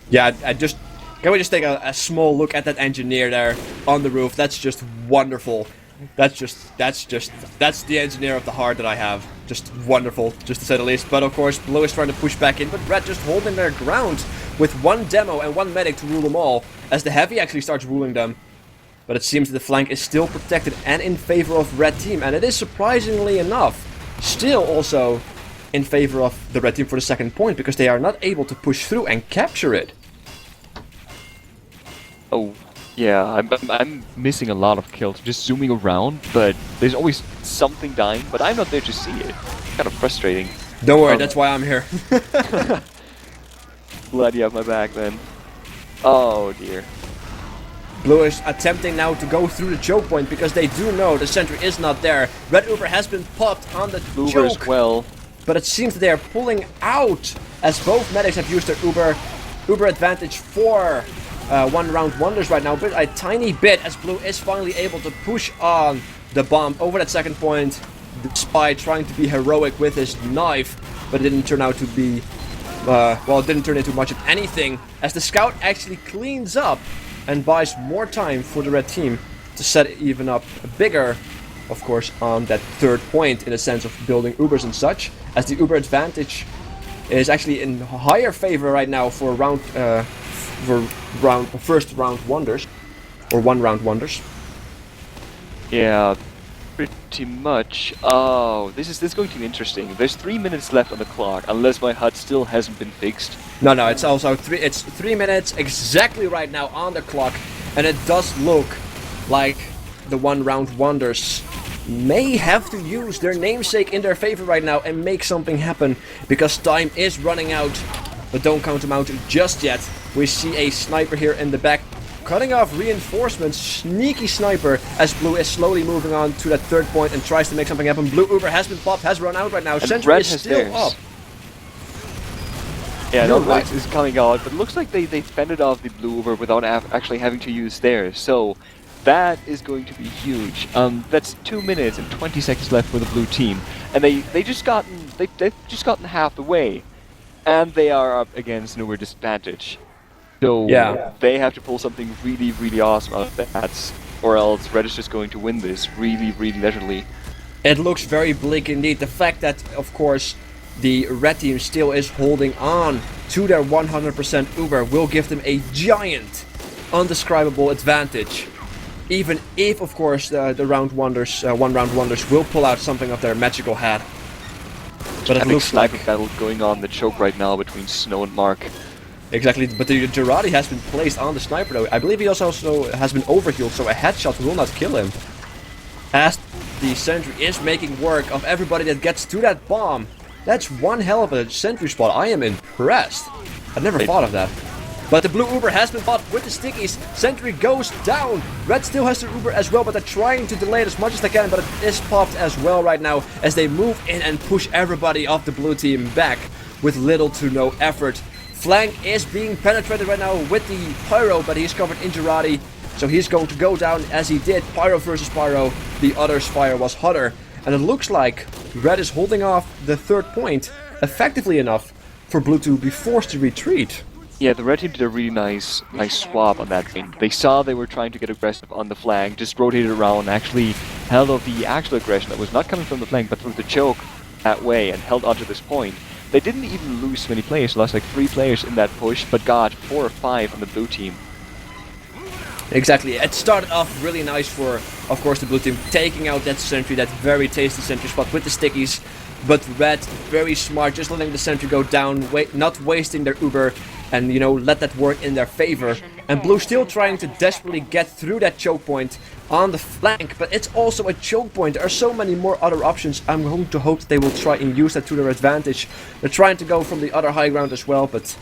Yeah, can we just take a small look at that engineer there on the roof? That's just wonderful. That's the engineer of the heart that I have. Just wonderful, just to say the least. But of course, blue is trying to push back in, but red just holding their ground with one demo and one medic to rule them all, as the heavy actually starts ruling them. But it seems that the flank is still protected and in favor of red team, and it is surprisingly enough still also in favor of the red team for the second point, because they are not able to push through and capture it. Oh, yeah, I'm missing a lot of kills, just zooming around, but there's always something dying, but I'm not there to see it. Kind of frustrating. Don't worry, that's why I'm here. Glad you have my back then. Oh dear. Blue is attempting now to go through the choke point because they do know the sentry is not there. Red Uber has been popped on the Blue choke. as well. But it seems that they are pulling out as both medics have used their Uber advantage for one round wonders right now, but a tiny bit as blue is finally able to push on the bomb over that second point. The spy trying to be heroic with his knife, but it didn't turn out to be, well, it didn't turn into much of anything, as the scout actually cleans up and buys more time for the red team to set it even up bigger, of course, on that third point in the sense of building Ubers and such, as the Uber advantage is actually in higher favor right now for first round wonders, or 1 round wonders. Yeah, pretty much. Oh, this is going to be interesting. There's 3 minutes left on the clock, unless my HUD still hasn't been fixed. No, it's also 3 minutes exactly right now on the clock, and it does look like the 1 round wonders may have to use their namesake in their favor right now and make something happen, because time is running out. But don't count them out just yet. We see a sniper here in the back, cutting off reinforcements. Sneaky sniper as blue is slowly moving on to that third point and tries to make something happen. Blue Uber has been popped, has run out right now. Sentry is still up. Yeah, no, red is coming out, but it looks like they fended off the blue Uber without actually having to use theirs. So that is going to be huge. That's 2 minutes and 20 seconds left for the blue team, and they've just gotten half the way. And they are up against an Uber disadvantage. So yeah, they have to pull something really, really awesome out of that, or else Red is just going to win this really, really leisurely. It looks very bleak indeed. The fact that, of course, the red team still is holding on to their 100% Uber will give them a giant, undescribable advantage. Even if, of course, the round wonders, 1 round wonders will pull out something of their magical hat. But it looks like a battle going on in the choke right now between Snow and Mark. Exactly, but the Girardi has been placed on the sniper though. I believe he also has been overhealed, so a headshot will not kill him. As the sentry is making work of everybody that gets to that bomb. That's one hell of a sentry spot. I am impressed. I never thought of that. But the blue Uber has been bought with the stickies. Sentry goes down. Red still has the Uber as well, but they're trying to delay it as much as they can. But it is popped as well right now as they move in and push everybody off the blue team back with little to no effort. Flank is being penetrated right now with the Pyro, but he's covered in Girardi. So he's going to go down as he did. Pyro versus Pyro. The other's fire was hotter. And it looks like Red is holding off the third point effectively enough for Blue to be forced to retreat. Yeah, the red team did a really nice swap on that thing. They saw they were trying to get aggressive on the flank, just rotated around and actually held off the actual aggression that was not coming from the flank but through the choke that way and held onto this point. They didn't even lose many players, lost like 3 players in that push, but got 4 or 5 on the blue team. Exactly, it started off really nice for, of course, the blue team, taking out that sentry, that very tasty sentry spot with the stickies. But Red, very smart, just letting the sentry go down, not wasting their Uber, and, you know, let that work in their favor. And Blue still trying to desperately get through that choke point on the flank, but it's also a choke point. There are so many more other options. I'm going to hope that they will try and use that to their advantage. They're trying to go from the other high ground as well, but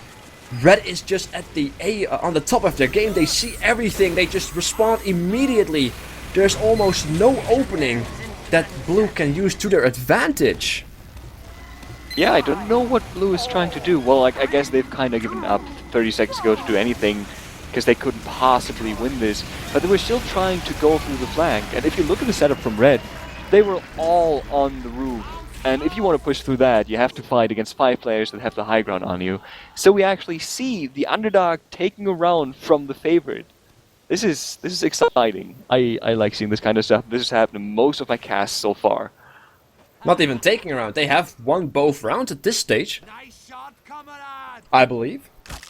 Red is just at the on the top of their game. They see everything. They just respond immediately. There's almost no opening that Blue can use to their advantage. Yeah, I don't know what Blue is trying to do. Well, I guess they've kind of given up 30 seconds ago to do anything because they couldn't possibly win this. But they were still trying to go through the flank. And if you look at the setup from Red, they were all on the roof. And if you want to push through that, you have to fight against 5 players that have the high ground on you. So we actually see the underdog taking a round from the favorite. This is exciting. I like seeing this kind of stuff. This has happened in most of my casts so far. Not even taking a round. They have won both rounds at this stage, I believe.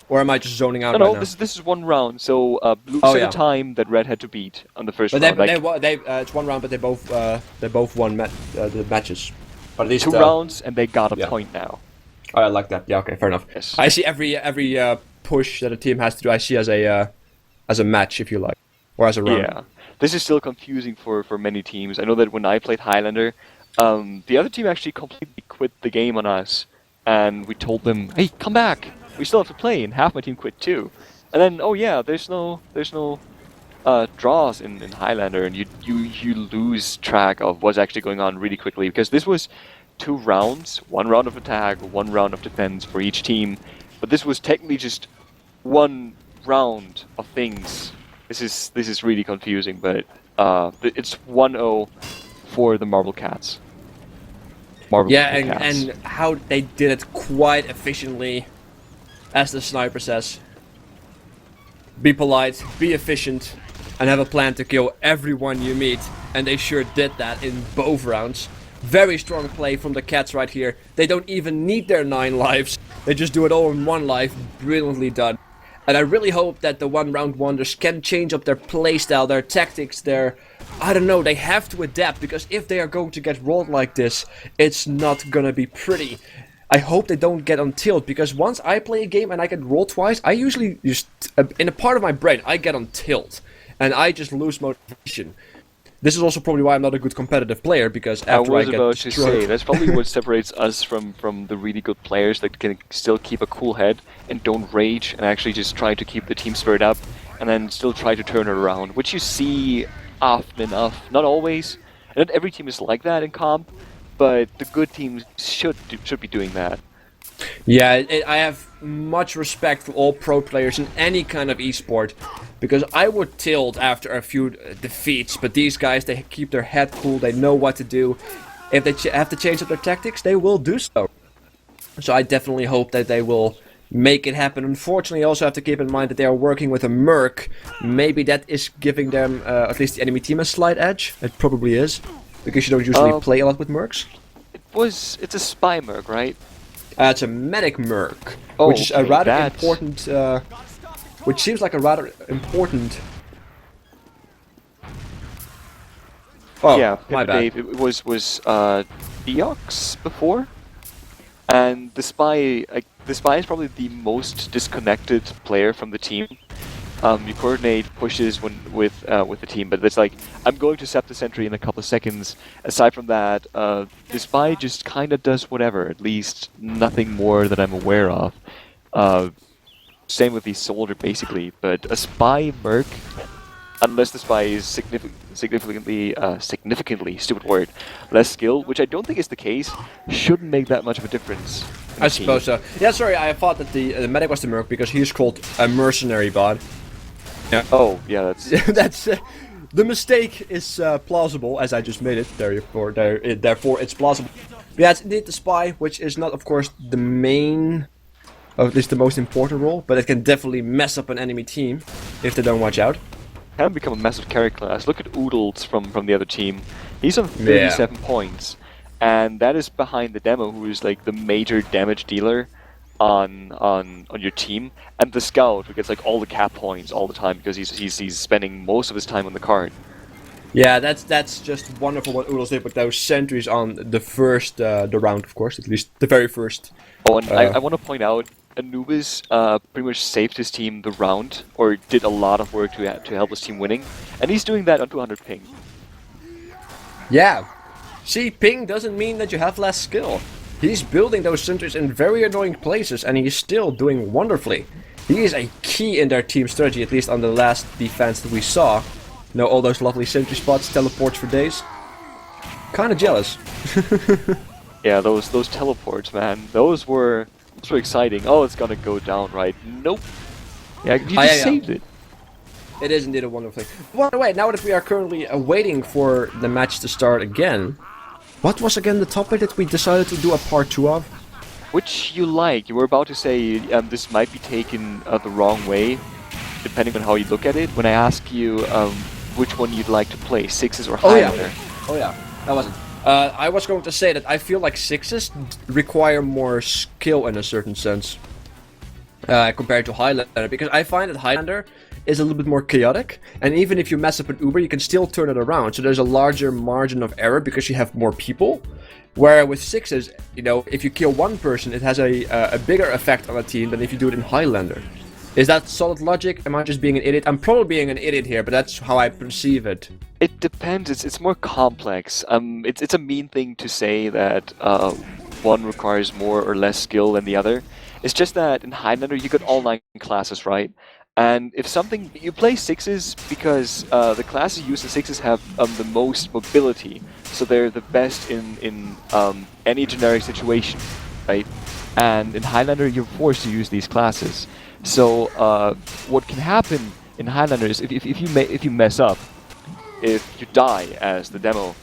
Or am I just zoning out No, right now? this is 1 round. So Blue set a time that Red had to beat on the first But round. it's 1 round, but they both won the matches. Or at least 2 rounds, and they got a point now. Oh, I like that. Yeah, okay, fair enough. Yes. I see every push that a team has to do. I see as a match, if you like, or as a round. Yeah, this is still confusing for many teams. I know that when I played Highlander, the other team actually completely quit the game on us, and we told them, "Hey, come back! We still have to play." And half my team quit too. And then, oh yeah, there's no draws in Highlander, and you lose track of what's actually going on really quickly because this was 2 rounds, 1 round of attack, 1 round of defense for each team, but this was technically just 1 round of things. This is really confusing, but it's 1-0 for the Marble Cats. Yeah, and how they did it quite efficiently, as the sniper says. Be polite, be efficient, and have a plan to kill everyone you meet. And they sure did that in both rounds. Very strong play from the Cats right here. They don't even need their 9 lives. They just do it all in 1 life. Brilliantly done. And I really hope that the 1 round wonders can change up their playstyle, their tactics, I don't know, they have to adapt, because if they are going to get rolled like this, it's not gonna be pretty. I hope they don't get on tilt, because once I play a game and I get rolled twice, I usually just, in a part of my brain, I get on tilt. And I just lose motivation. This is also probably why I'm not a good competitive player, because after I get destroyed... I was about to say, that's probably what separates us from the really good players that can still keep a cool head and don't rage and actually just try to keep the team spirit up and then still try to turn it around, which you see often enough. Not always. Not every team is like that in comp, but the good teams should be doing that. Yeah, I have much respect for all pro players in any kind of esport, because I would tilt after a few defeats, but these guys, they keep their head cool, they know what to do. If they have to change up their tactics, they will do so. So I definitely hope that they will make it happen. Unfortunately, I also have to keep in mind that they are working with a Merc. Maybe that is giving them, at least the enemy team, a slight edge. It probably is, because you don't usually play a lot with Mercs. It's a spy Merc, right? It's a medic Merc, Oh, which is a okay, rather that's... important, which seems like a rather important... Oh, yeah, my bad. Dave, it was Deox before, and the spy, the spy is probably the most disconnected player from the team. You coordinate pushes with the team, but it's like, I'm going to sap the sentry in a couple of seconds. Aside from that, the spy just kind of does whatever, at least nothing more that I'm aware of. Same with the soldier, basically, but a spy merc, unless the spy is significantly, stupid word, less skilled, which I don't think is the case, shouldn't make that much of a difference. I suppose so. Yeah, sorry, I thought that the medic was the merc because he's called a mercenary bot. Yeah. Oh, yeah, that's... That's... the mistake is plausible, as I just made it, therefore it's plausible. Yeah, it's indeed the spy, which is not, of course, the main, or at least the most important role, but it can definitely mess up an enemy team if they don't watch out. Can become a massive carry class. Look at Oodles from the other team. He's on 37 points, and that is behind the demo, who is like the major damage dealer on your team, and the scout, who gets like all the cap points all the time because he's spending most of his time on the card. Yeah, that's just wonderful what Oodles did with those sentries on the first the round, of course, at least the very first. Oh, and I want to point out, Anubis pretty much saved his team the round, or did a lot of work to help his team winning, and he's doing that on 200 ping. Yeah, see, ping doesn't mean that you have less skill. He's building those sentries in very annoying places, and he's still doing wonderfully. He is a key in their team strategy, at least on the last defense that we saw. You know, all those lovely sentry spots, teleports for days. Kinda jealous. Yeah, those teleports, man, those were exciting. Oh, it's gonna go down, right? Nope. Yeah, you just saved it. It is indeed a wonderful thing. By the way, now that we are currently waiting for the match to start again, what was again the topic that we decided to do a part 2 of? Which you like. You were about to say this might be taken the wrong way, depending on how you look at it. When I ask you which one you'd like to play, Sixes or Highlander. Oh yeah, that wasn't. I was going to say that I feel like Sixes require more skill in a certain sense compared to Highlander, because I find that Highlander is a little bit more chaotic, and even if you mess up an Uber, you can still turn it around, so there's a larger margin of error because you have more people. Where with Sixes, you know, if you kill one person, it has a bigger effect on a team than if you do it in Highlander. Is that solid logic? Am I just being an idiot? I'm probably being an idiot here, but that's how I perceive it. It depends. It's more complex. It's a mean thing to say that one requires more or less skill than the other. It's just that in Highlander you got all 9 classes, right? And if something, you play Sixes because the classes used in Sixes have the most mobility, so they're the best in any generic situation, right? And in Highlander, you're forced to use these classes. So what can happen in Highlander is if you mess up, if you die as the demo,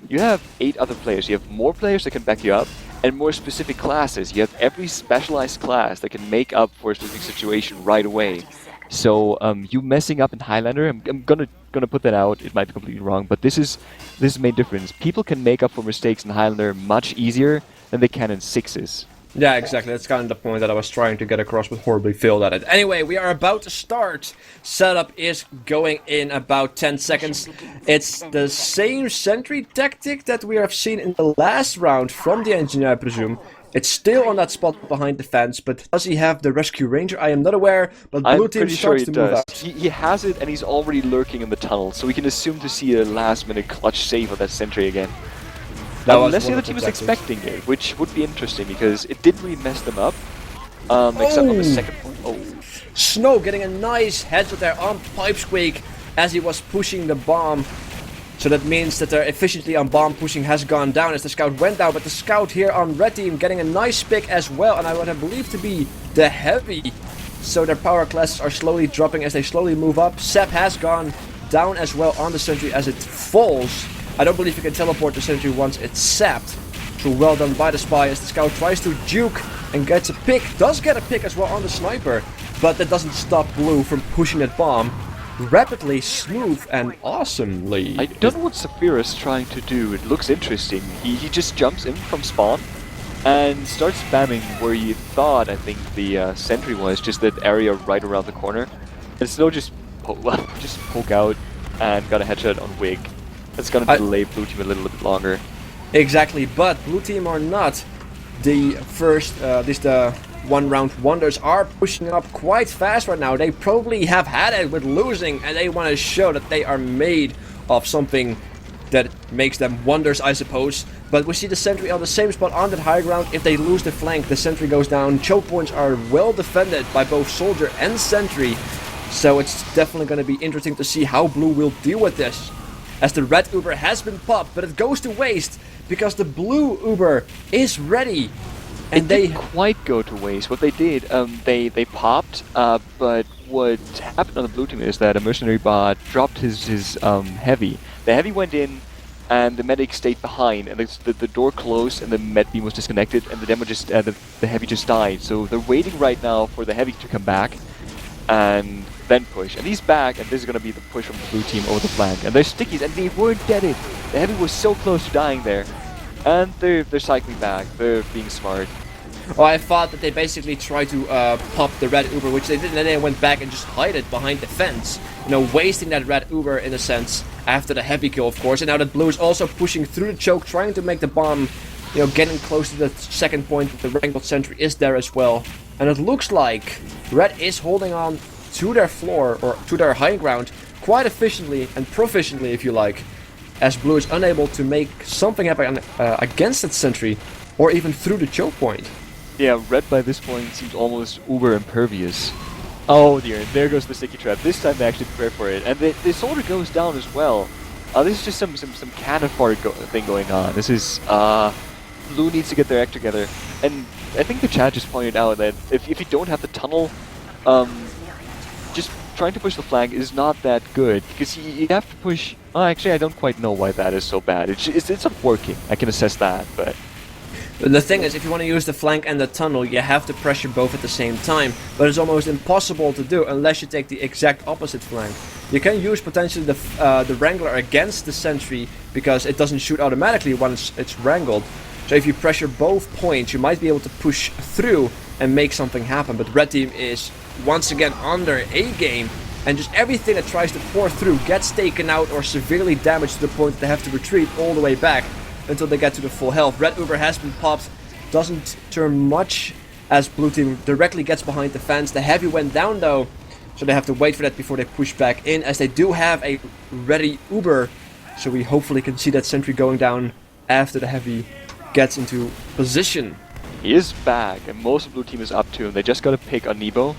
you have 8 other players. You have more players that can back you up, and more specific classes. You have every specialized class that can make up for a specific situation right away. So you messing up in Highlander, I'm gonna put that out. It might be completely wrong, but this is the main difference. People can make up for mistakes in Highlander much easier than they can in Sixes. Yeah, exactly. That's kind of the point that I was trying to get across, but horribly failed at it. Anyway, we are about to start. Setup is going in about 10 seconds. It's the same sentry tactic that we have seen in the last round from the engineer, I presume. It's still on that spot behind the fence, but does he have the rescue ranger? I am not aware, but blue team starts to move out. He has it, and he's already lurking in the tunnel, so we can assume to see a last-minute clutch save of that sentry again. Unless the other team is expecting it, which would be interesting, because it didn't really mess them up, except on the second point. Oh. Snow getting a nice headshot there on Pipesqueak as he was pushing the bomb. So that means that their efficiency on bomb pushing has gone down as the scout went down, but the scout here on red team getting a nice pick as well, and I would have believed to be the heavy. So their power classes are slowly dropping as they slowly move up. Sep has gone down as well on the sentry as it falls. I don't believe you can teleport the sentry once it's sapped. So well done by the spy as the scout tries to juke and gets a pick. Does get a pick as well on the sniper, but that doesn't stop Blue from pushing that bomb rapidly, smooth, and awesomely. I don't know what Saphira is trying to do. It looks interesting. He just jumps in from spawn and starts spamming where you thought, I think, the sentry was, just that area right around the corner. And Snow just poke out and got a headshot on Wig. That's gonna delay blue team a little bit longer. Exactly, but blue team are not the first, One Round Wonders are pushing up quite fast right now. They probably have had it with losing, and they want to show that they are made of something that makes them wonders, I suppose. But we see the sentry on the same spot on that high ground. If they lose the flank, the sentry goes down. Choke points are well defended by both soldier and sentry. So it's definitely going to be interesting to see how blue will deal with this. As the red Uber has been popped, but it goes to waste because the blue Uber is ready. And they didn't quite go to waste. What they did, they popped, but what happened on the blue team is that a mercenary bot dropped his heavy. The heavy went in, and the medic stayed behind, and the door closed, and the med beam was disconnected, and the demo just the heavy just died. So they're waiting right now for the heavy to come back, and then push. And he's back, and this is gonna be the push from the blue team over the flank. And they're stickies, and they weren't deaded. The heavy was so close to dying there, and they're cycling back. They're being smart. Oh, I thought that they basically tried to pop the red Uber, which they did, and then they went back and just hide it behind the fence. You know, wasting that red Uber in a sense after the heavy kill, of course. And now that blue is also pushing through the choke, trying to make the bomb, you know, getting close to the second point. The wrangled sentry is there as well. And it looks like red is holding on to their floor, or to their high ground, quite efficiently and proficiently, if you like, as blue is unable to make something happen against that sentry, or even through the choke point. Yeah, red by this point seems almost uber impervious. Oh dear, there goes the sticky trap. This time they actually prepare for it, and the soldier goes down as well. This is just some cannon fart thing going on. This is blue needs to get their act together, and I think the chat just pointed out that if you don't have the tunnel, just trying to push the flank is not that good, because you have to push. Actually, I don't quite know why that is so bad. It's not working. I can assess that, but. The thing is, if you want to use the flank and the tunnel, you have to pressure both at the same time, but it's almost impossible to do unless you take the exact opposite flank. You can use potentially the Wrangler against the sentry because it doesn't shoot automatically once it's wrangled. So if you pressure both points, you might be able to push through and make something happen. But red team is once again on their A game, and just everything that tries to pour through gets taken out or severely damaged to the point that they have to retreat all the way back until they get to the full health. Red Uber has been popped, doesn't turn much as blue team directly gets behind the fence. The heavy went down though, so they have to wait for that before they push back in, as they do have a ready Uber. So we hopefully can see that sentry going down after the heavy gets into position. He is back, and most of blue team is up to him. They just got to pick on Nebo,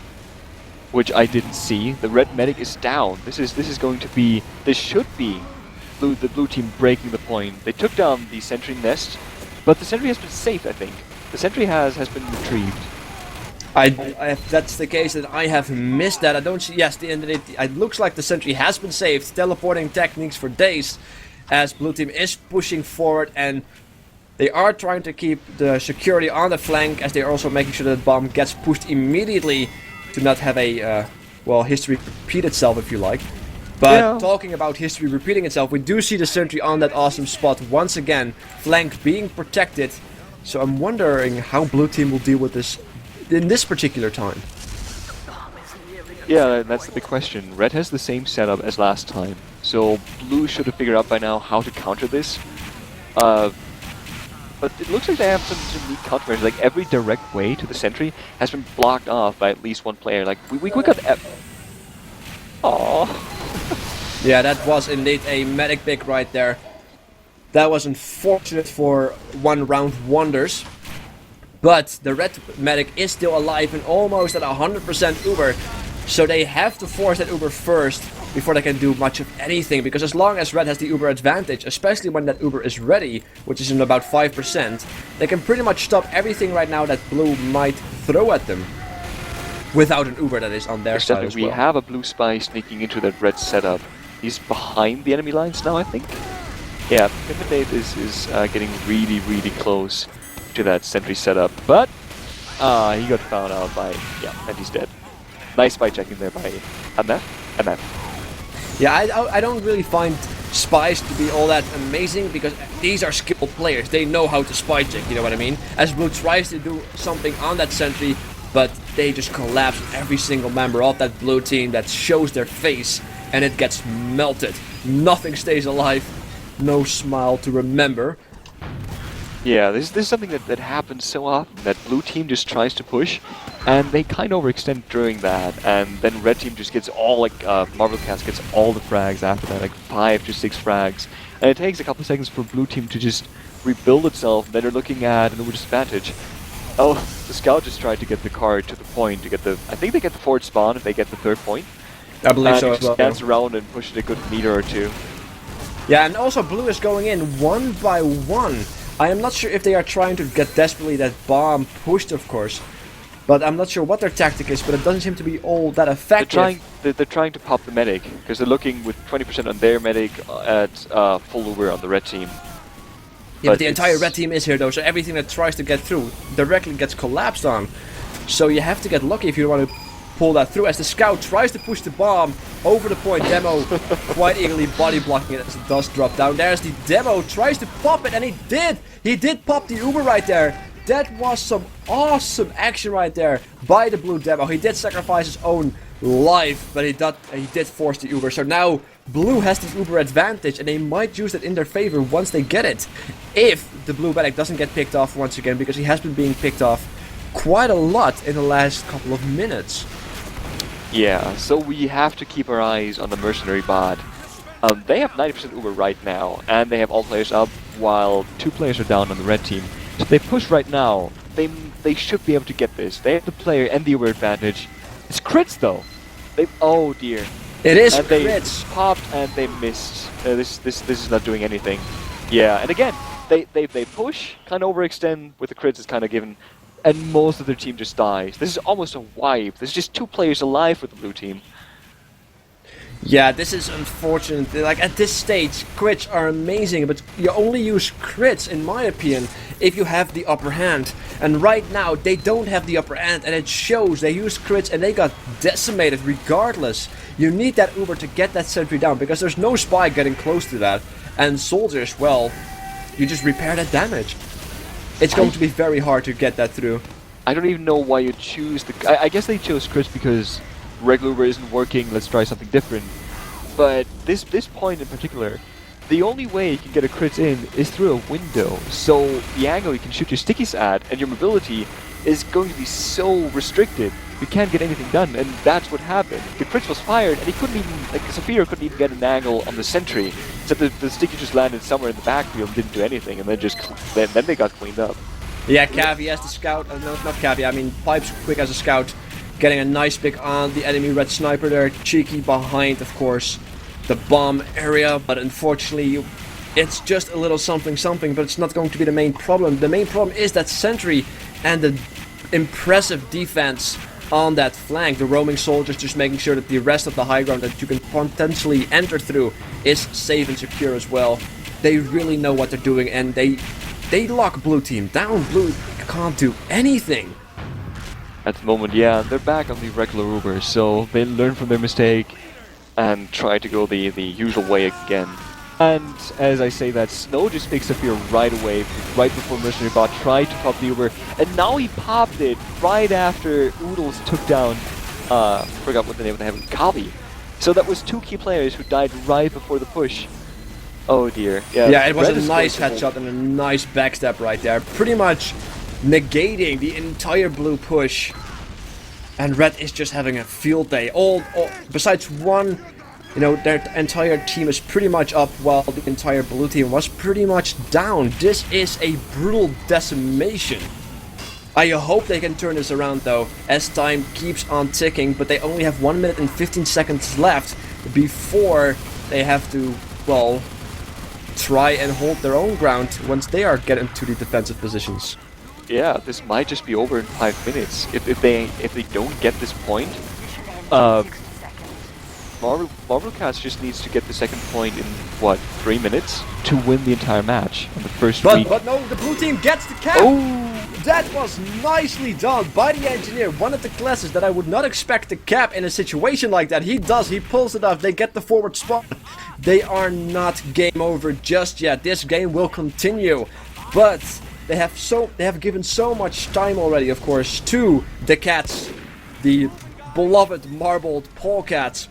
which I didn't see. The red medic is down. This is going to be. This should be the blue team breaking the point. They took down the sentry nest, but the sentry has been saved, I think. The sentry has been retrieved. If that's the case, then I have missed that. I don't see. Yes, it looks like the sentry has been saved. Teleporting techniques for days, as blue team is pushing forward, and they are trying to keep the security on the flank, as they are also making sure that the bomb gets pushed immediately to not have a history repeat itself, if you like. But yeah. Talking about history repeating itself, we do see the sentry on that awesome spot once again, flank being protected. So I'm wondering how blue team will deal with this in this particular time. Yeah, that's the big question. Red has the same setup as last time, so blue should have figured out by now how to counter this. But it looks like they have some neat countermeasures. Like every direct way to the sentry has been blocked off by at least one player. Like we got Aww. Yeah, that was indeed a medic pick right there. That was unfortunate for One Round Wonders. But the red medic is still alive and almost at 100% Uber. So they have to force that Uber first before they can do much of anything. Because as long as red has the Uber advantage, especially when that Uber is ready, which is in about 5%, they can pretty much stop everything right now that blue might throw at them. Without an Uber that is on their side as well. We have a blue spy sneaking into that red setup. He's behind the enemy lines now, I think. Yeah, Intimidate is getting really, really close to that sentry setup. But, he got found out by, and he's dead. Nice spy checking there by MF. Yeah, I don't really find spies to be all that amazing, because these are skilled players. They know how to spy check, you know what I mean? As blue tries to do something on that sentry, but they just collapse every single member of that blue team that shows their face, and it gets melted. Nothing stays alive. No smile to remember. Yeah, this is something that happens so often, that blue team just tries to push, and they kind of overextend during that, and then red team just gets all, like, Marvel Cats gets all the frags after that, like 5 to 6 frags, and it takes a couple seconds for blue team to just rebuild itself, and then they're looking at an over disadvantage. Oh, the scout just tried to get the card to the point to get the, I think they get the forward spawn if they get the 3rd point. I believe And so he as well. just dance around and push it a good meter or 2. Yeah, and also blue is going in one by one. I am not sure if they are trying to get desperately that bomb pushed, of course. But I'm not sure what their tactic is, but it doesn't seem to be all that effective. They're trying to pop the medic, because they're looking with 20% on their medic at full Uber on the red team. Yeah, but the entire red team is here though, so everything that tries to get through directly gets collapsed on. So you have to get lucky if you want to pull that through, as the scout tries to push the bomb over the point. Demo quite eagerly body blocking it as it does drop down. There's the demo, tries to pop it, and he did pop the Uber right there. That was some awesome action right there by the blue demo. He did sacrifice his own life, but he did force the Uber. So now blue has the Uber advantage, and they might use that in their favor once they get it. If the blue medic doesn't get picked off once again, because he has been being picked off quite a lot in the last couple of minutes. Yeah, so we have to keep our eyes on the mercenary bot. They have 90% Uber right now, and they have all players up, while 2 players are down on the red team. So if they push right now, they should be able to get this. They have the player and the Uber advantage. It's crits though. Oh dear. It is and crits. They popped and they missed. This is not doing anything. Yeah, and again, they push, kind of overextend with the crits is kind of given, and most of their team just dies. This is almost a wipe. There's just 2 players alive with the blue team. Yeah, this is unfortunate. Like, at this stage, crits are amazing, but you only use crits, in my opinion, if you have the upper hand. And right now, they don't have the upper hand, and it shows. They used crits, and they got decimated regardless. You need that Uber to get that sentry down, because there's no spy getting close to that. And soldiers, well, you just repair that damage. It's going to be very hard to get that through. I don't even know why you choose the... I guess they chose crits because regular Uber isn't working, let's try something different. But this point in particular, the only way you can get a crit in is through a window. So the angle you can shoot your stickies at and your mobility is going to be so restricted. You can't get anything done, and that's what happened. The crit was fired, and he couldn't even, like, Zafiro couldn't even get an angle on the sentry. Except the sticky just landed somewhere in the backfield and didn't do anything, and then they got cleaned up. Yeah, Cavi as the scout, no, not Cavi, I mean Pipes quick as a scout, getting a nice pick on the enemy red sniper there, cheeky behind, of course, the bomb area, but unfortunately it's just a little something, but it's not going to be the main problem. The main problem is that sentry and the impressive defense on that flank, the roaming soldiers just making sure that the rest of the high ground that you can potentially enter through is safe and secure as well. They really know what they're doing, and they lock blue team down. Blue can't do anything. At the moment, yeah, they're back on the regular Uber, so they learn from their mistake and try to go the usual way again. And as I say that, Snow just picks up here right away, right before Mercenary Bot tried to pop the Uber, and now he popped it right after Oodles took down, forgot what the name of the heaven, Kavi. So that was 2 key players who died right before the push. Oh dear. Yeah, it was a nice headshot and a nice backstep right there, pretty much negating the entire blue push. And red is just having a field day. All besides one, you know, their entire team is pretty much up, while the entire blue team was pretty much down. This is a brutal decimation. I hope they can turn this around though, as time keeps on ticking, but they only have 1 minute and 15 seconds left before they have to, well, try and hold their own ground once they are getting to the defensive positions. Yeah, this might just be over in 5 minutes. If they don't get this point, Polecats just needs to get the second point in, what, 3 minutes to win the entire match on the first week. But no, the blue team gets the cap! Oh! That was nicely done by the engineer. One of the classes that I would not expect to cap in a situation like that. He does, he pulls it off, they get the forward spot. They are not game over just yet. This game will continue. But they have given so much time already, of course, to the cats, the beloved marbled Polecats.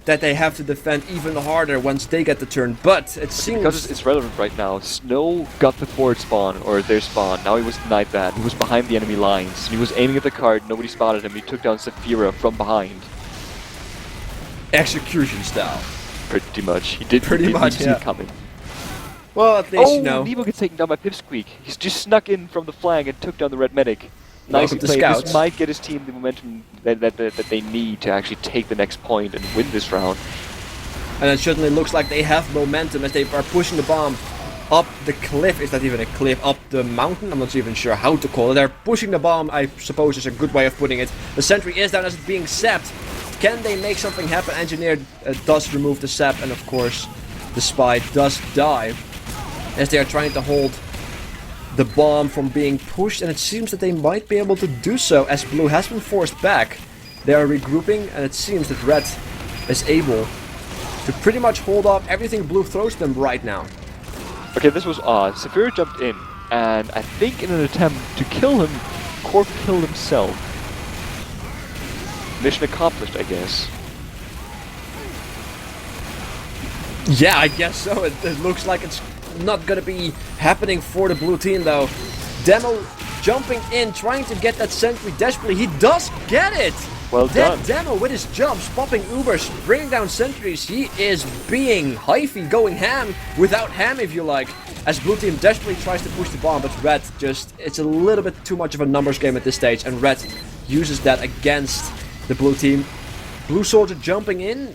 that they have to defend even harder once they get the turn, but it seems... Because it's relevant right now. Snow got the forward spawn, or their spawn. Now he was denied that. He was behind the enemy lines. He was aiming at the card, nobody spotted him. He took down Saphira from behind. Execution style. Pretty much. He did Pretty much, see yeah. it coming. Well, at least you know. Nebo gets taken down by Pipsqueak. He's just snuck in from the flank and took down the red medic. Welcome Nicely to played. Scouts. This might get his team the momentum that they need to actually take the next point and win this round. And it certainly looks like they have momentum as they are pushing the bomb up the cliff. Is that even a cliff? Up the mountain? I'm not even sure how to call it. They're pushing the bomb, I suppose is a good way of putting it. The sentry is down as it's being sapped. Can they make something happen? Engineer does remove the sap, and of course the spy does die as they are trying to hold the bomb from being pushed, and it seems that they might be able to do so as blue has been forced back. They are regrouping, and it seems that red is able to pretty much hold off everything blue throws them right now. Okay, this was odd. Saphira jumped in, and I think in an attempt to kill him, Corp killed himself. Mission accomplished, I guess. Yeah, I guess so. It looks like it's not gonna be happening for the blue team though. Demo jumping in, trying to get that sentry desperately. He does get it! Well done. That Demo with his jumps, popping Ubers, bringing down sentries. He is being hyphy, going ham without ham if you like. As blue team desperately tries to push the bomb, but red just, it's a little bit too much of a numbers game at this stage, and red uses that against the blue team. Blue soldier jumping in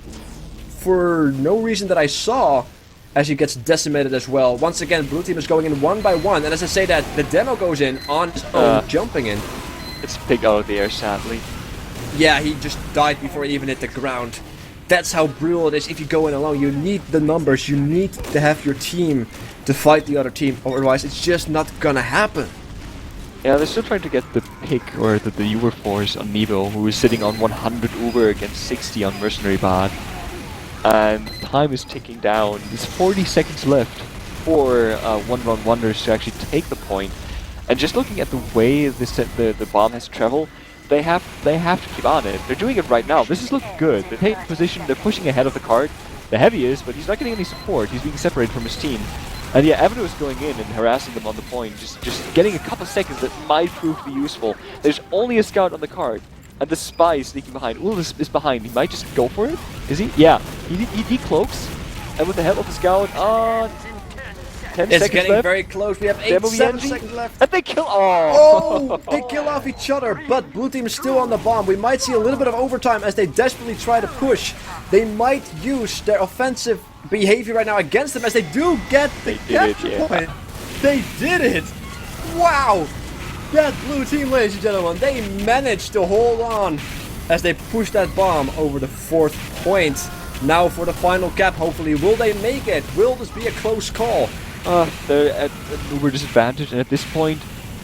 for no reason that I saw, as he gets decimated as well. Once again, blue team is going in one by one, and as I say that, the Demo goes in on his own, jumping in. It's picked out of the air, sadly. Yeah, he just died before he even hit the ground. That's how brutal it is if you go in alone. You need the numbers, you need to have your team to fight the other team, otherwise it's just not gonna happen. Yeah, they're still trying to get the pick, or the Uber force on Nebo, who is sitting on 100 Uber against 60 on Mercenary Bot. And time is ticking down. There's 40 seconds left for One Round Wonders to actually take the point. And just looking at the way the bomb has traveled, they have to keep on it. They're doing it right now. This is looking good. They're taking position. They're pushing ahead of the card. The heavy is, but he's not getting any support. He's being separated from his team. And yeah, Avenue is going in and harassing them on the point, just getting a couple seconds that might prove to be useful. There's only a scout on the card. And the spy is sneaking behind. Ul is behind. He might just go for it. Is he? Yeah. He decloaks. And with the help of the scout, 10 It's seconds getting left. very close. We have Demo 7 Yenji. seconds left. And they kill. Oh! They kill off each other, but blue team is still on the bomb. We might see a little bit of overtime as they desperately try to push. They might use their offensive behavior right now against them as they do get the capture point. They did it! Wow! That blue team, ladies and gentlemen, they managed to hold on as they push that bomb over the 4th point. Now for the final cap, hopefully. Will they make it? Will this be a close call? They're at an uber disadvantage, and at this point,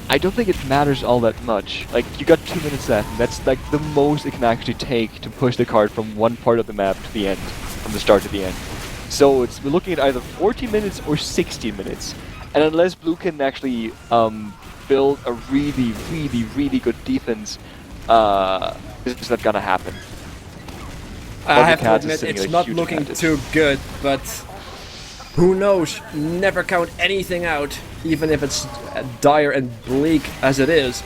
I don't think it matters all that much. Like, you got 2 minutes left, and that's like the most it can actually take to push the card from one part of the map to the end, from the start to the end. So we're looking at either 40 minutes or 60 minutes. And unless blue can actually build a really good defense, this is not gonna happen. I have to Polecats is admit, sitting it's at a not huge looking advantage. too good, but who knows? Never count anything out, even if it's dire and bleak as it is.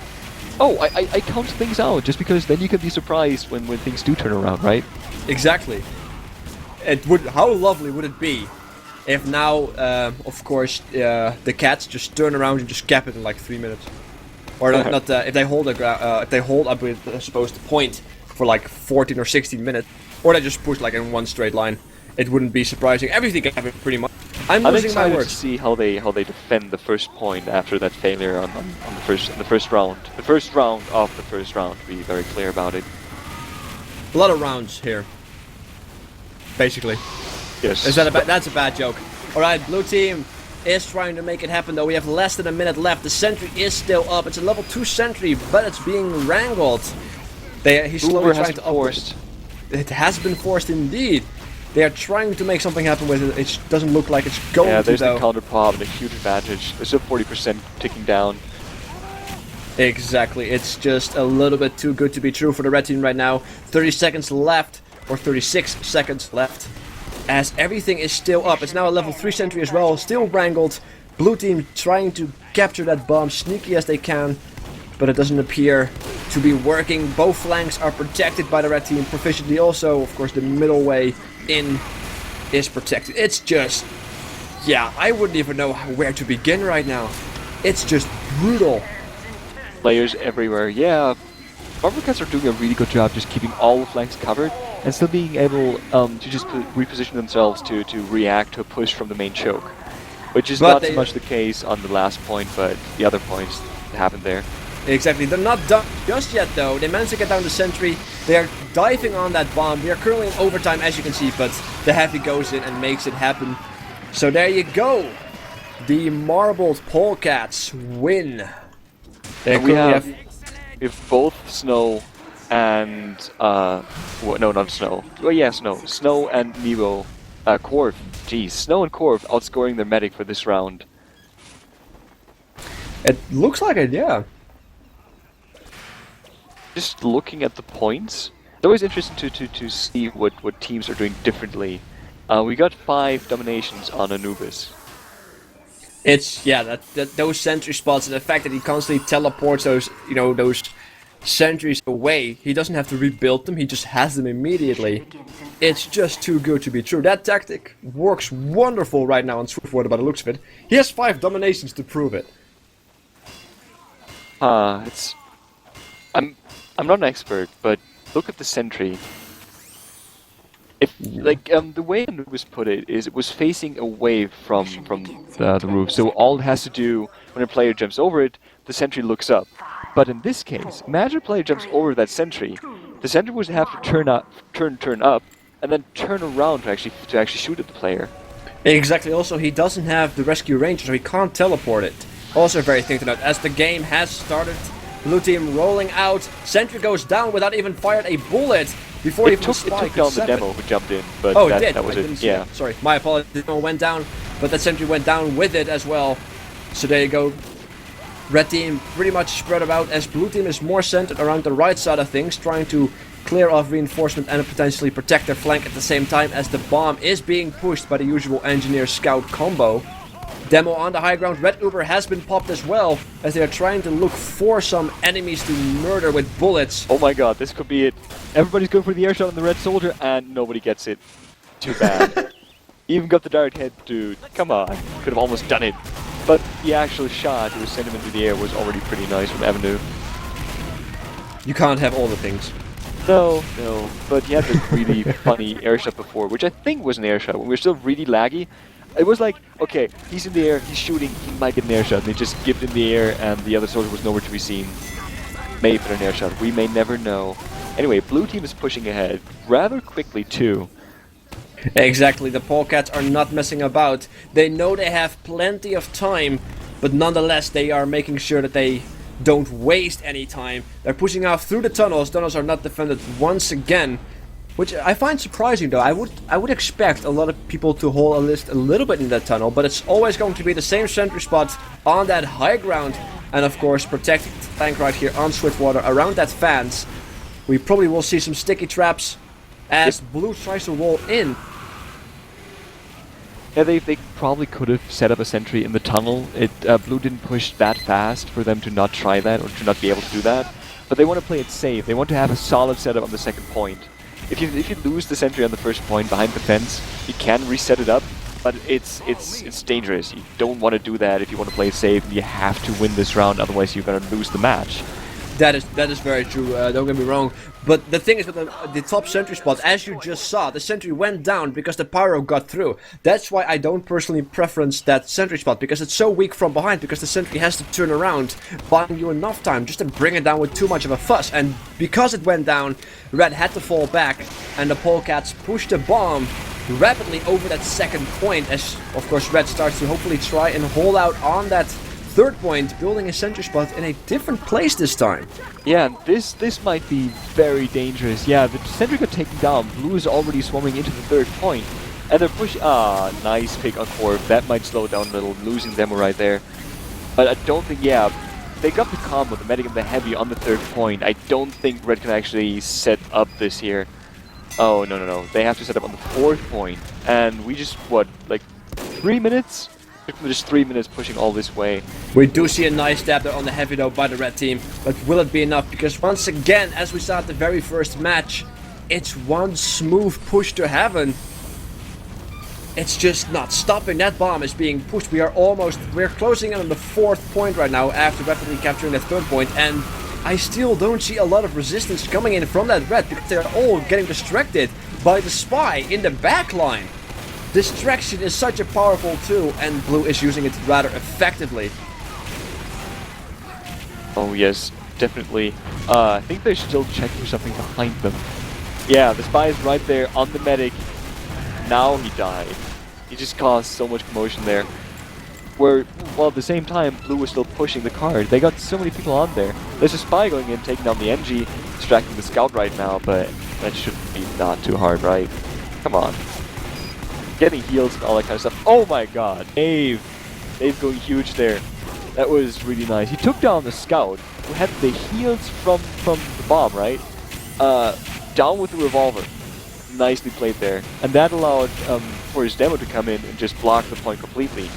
Oh, I count things out, just because then you can be surprised when things do turn around, right? Exactly. It would. How lovely would it be if now, of course, the cats just turn around and just cap it in like 3 minutes, or not? If they hold if they hold up with, I suppose, the point for like 14 or 16 minutes, or they just push like in one straight line. It wouldn't be surprising. Everything can happen pretty much. I'm losing my excited words. to see how they defend the first point after that failure on the first round. The first round of the first round, to be very clear about it. A lot of rounds here. Basically. Yes. Is that that's a bad joke. Alright, blue team is trying to make it happen though. We have less than a minute left. The sentry is still up. It's a level 2 sentry, but it's being wrangled. He's slowly Uber trying has to been forced. It has been forced indeed. They are trying to make something happen with it. It doesn't look like it's going Yeah, to there's though. the counter pop and a huge advantage. There's a 40% ticking down. Exactly. It's just a little bit too good to be true for the red team right now. 30 seconds left or 36 seconds left. As everything is still up. It's now a level 3 sentry as well, still wrangled. Blue team trying to capture that bomb sneaky as they can, but it doesn't appear to be working. Both flanks are protected by the red team proficiently. Also, of course, the middle way in is protected. It's just, yeah, I wouldn't even know where to begin right now. It's just brutal. Players everywhere, yeah. Polecats are doing a really good job just keeping all the flanks covered and still being able to just reposition themselves to react to a push from the main choke. Which is not so much the case on the last point, but the other points happened there. Exactly, they're not done just yet though. They managed to get down the sentry. They are diving on that bomb. We are currently in overtime as you can see, but the heavy goes in and makes it happen. So there you go. The marbled Polecats win. We have both Snow and no, not Snow. Well, yeah, Snow and Nevo, Corv. Geez, Snow and Corv outscoring their medic for this round. It looks like it, yeah. Just looking at the points, it's always interesting to see what teams are doing differently. We got 5 dominations on Anubis. It's, yeah, those sentry spots and the fact that he constantly teleports those, you know, those sentries away. He doesn't have to rebuild them, he just has them immediately. It's just too good to be true. That tactic works wonderful right now on Swiftwater by the looks of it. He has 5 dominations to prove it. I'm not an expert, but look at the sentry. If the way Anubis put it is, it was facing away from the roof, so all it has to do when a player jumps over it, the sentry looks up. But in this case, imagine a player jumps over that sentry. The sentry would have to turn up, and then turn around to actually shoot at the player. Exactly. Also, he doesn't have the rescue range, so he can't teleport it. Also, a very thing to note. As the game has started, blue team rolling out. Sentry goes down without even fired a bullet before it took down the demo who jumped in, but that was it. Yeah. Sorry, my apologies. The demo went down, but that sentry went down with it as well. So there you go. Red team pretty much spread about as blue team is more centered around the right side of things, trying to clear off reinforcement and potentially protect their flank at the same time as the bomb is being pushed by the usual engineer scout combo. Demo on the high ground. Red Uber has been popped as well as they are trying to look for some enemies to murder with bullets. Oh my god, this could be it. Everybody's going for the air shot on the red soldier and nobody gets it. Too bad. Even got the direct hit, dude. Come on. Could have almost done it. But the actual shot that was sent him into the air was already pretty nice from Avenue. You can't have all the things. No, but he had this really funny air shot before, which I think was an air shot when we were still really laggy. It was like, okay, he's in the air, he's shooting, he might get an air shot, and he just skipped in the air and the other soldier was nowhere to be seen. May have been an air shot, we may never know. Anyway, blue team is pushing ahead, rather quickly too. Exactly, the Polecats are not messing about. They know they have plenty of time, but nonetheless they are making sure that they don't waste any time. They're pushing out through the tunnels. Tunnels are not defended once again, which I find surprising though. I would expect a lot of people to hold a list a little bit in that tunnel, but it's always going to be the same sentry spot on that high ground, and of course protecting the tank right here on Swiftwater around that fence. We probably will see some sticky traps as blue tries to roll in. Yeah, they probably could have set up a sentry in the tunnel. Blue didn't push that fast for them to not try that or to not be able to do that. But they want to play it safe. They want to have a solid setup on the second point. If you lose the sentry on the first point behind the fence, you can reset it up, but it's dangerous. You don't want to do that if you want to play it safe. You have to win this round, otherwise you're gonna lose the match. That is very true, don't get me wrong. But the thing is with the top sentry spot, as you just saw, the sentry went down because the pyro got through. That's why I don't personally preference that sentry spot, because it's so weak from behind, because the sentry has to turn around, buying you enough time just to bring it down with too much of a fuss. And because it went down, Red had to fall back, and the Polecats pushed the bomb rapidly over that second point, as of course Red starts to hopefully try and hold out on that third point, building a sentry spot in a different place this time. Yeah, this might be very dangerous. Yeah, the sentry got taken down. Blue is already swarming into the third point. And they're pushing... Ah, nice pick on Corv. That might slow it down a little, losing them right there. But I don't think... Yeah, they got the combo, the medic and the heavy on the third point. I don't think Red can actually set up this here. Oh, no. They have to set up on the 4th point. And we just, what, like 3 minutes? Just 3 minutes pushing all this way. We do see a nice stab there on the heavy though by the red team, but will it be enough? Because once again, as we saw at the very first match, it's one smooth push to heaven. It's just not stopping. That bomb is being pushed. We're closing in on the 4th point right now after rapidly capturing that 3rd point, and I still don't see a lot of resistance coming in from that red because they're all getting distracted by the spy in the back line. Distraction is such a powerful tool, and blue is using it rather effectively. Oh yes, definitely. I think they're still checking something behind them. Yeah, the spy is right there on the medic. Now he died. He just caused so much commotion there. While at the same time, blue was still pushing the card. They got so many people on there. There's a spy going in, taking down the MG, distracting the scout right now, but that should be not too hard, right? Come on. Getting heals and all that kind of stuff. Oh my god, Dave going huge there. That was really nice. He took down the scout, who had the heals from the bomb, right? Down with the revolver. Nicely played there. And that allowed for his demo to come in and just block the point completely.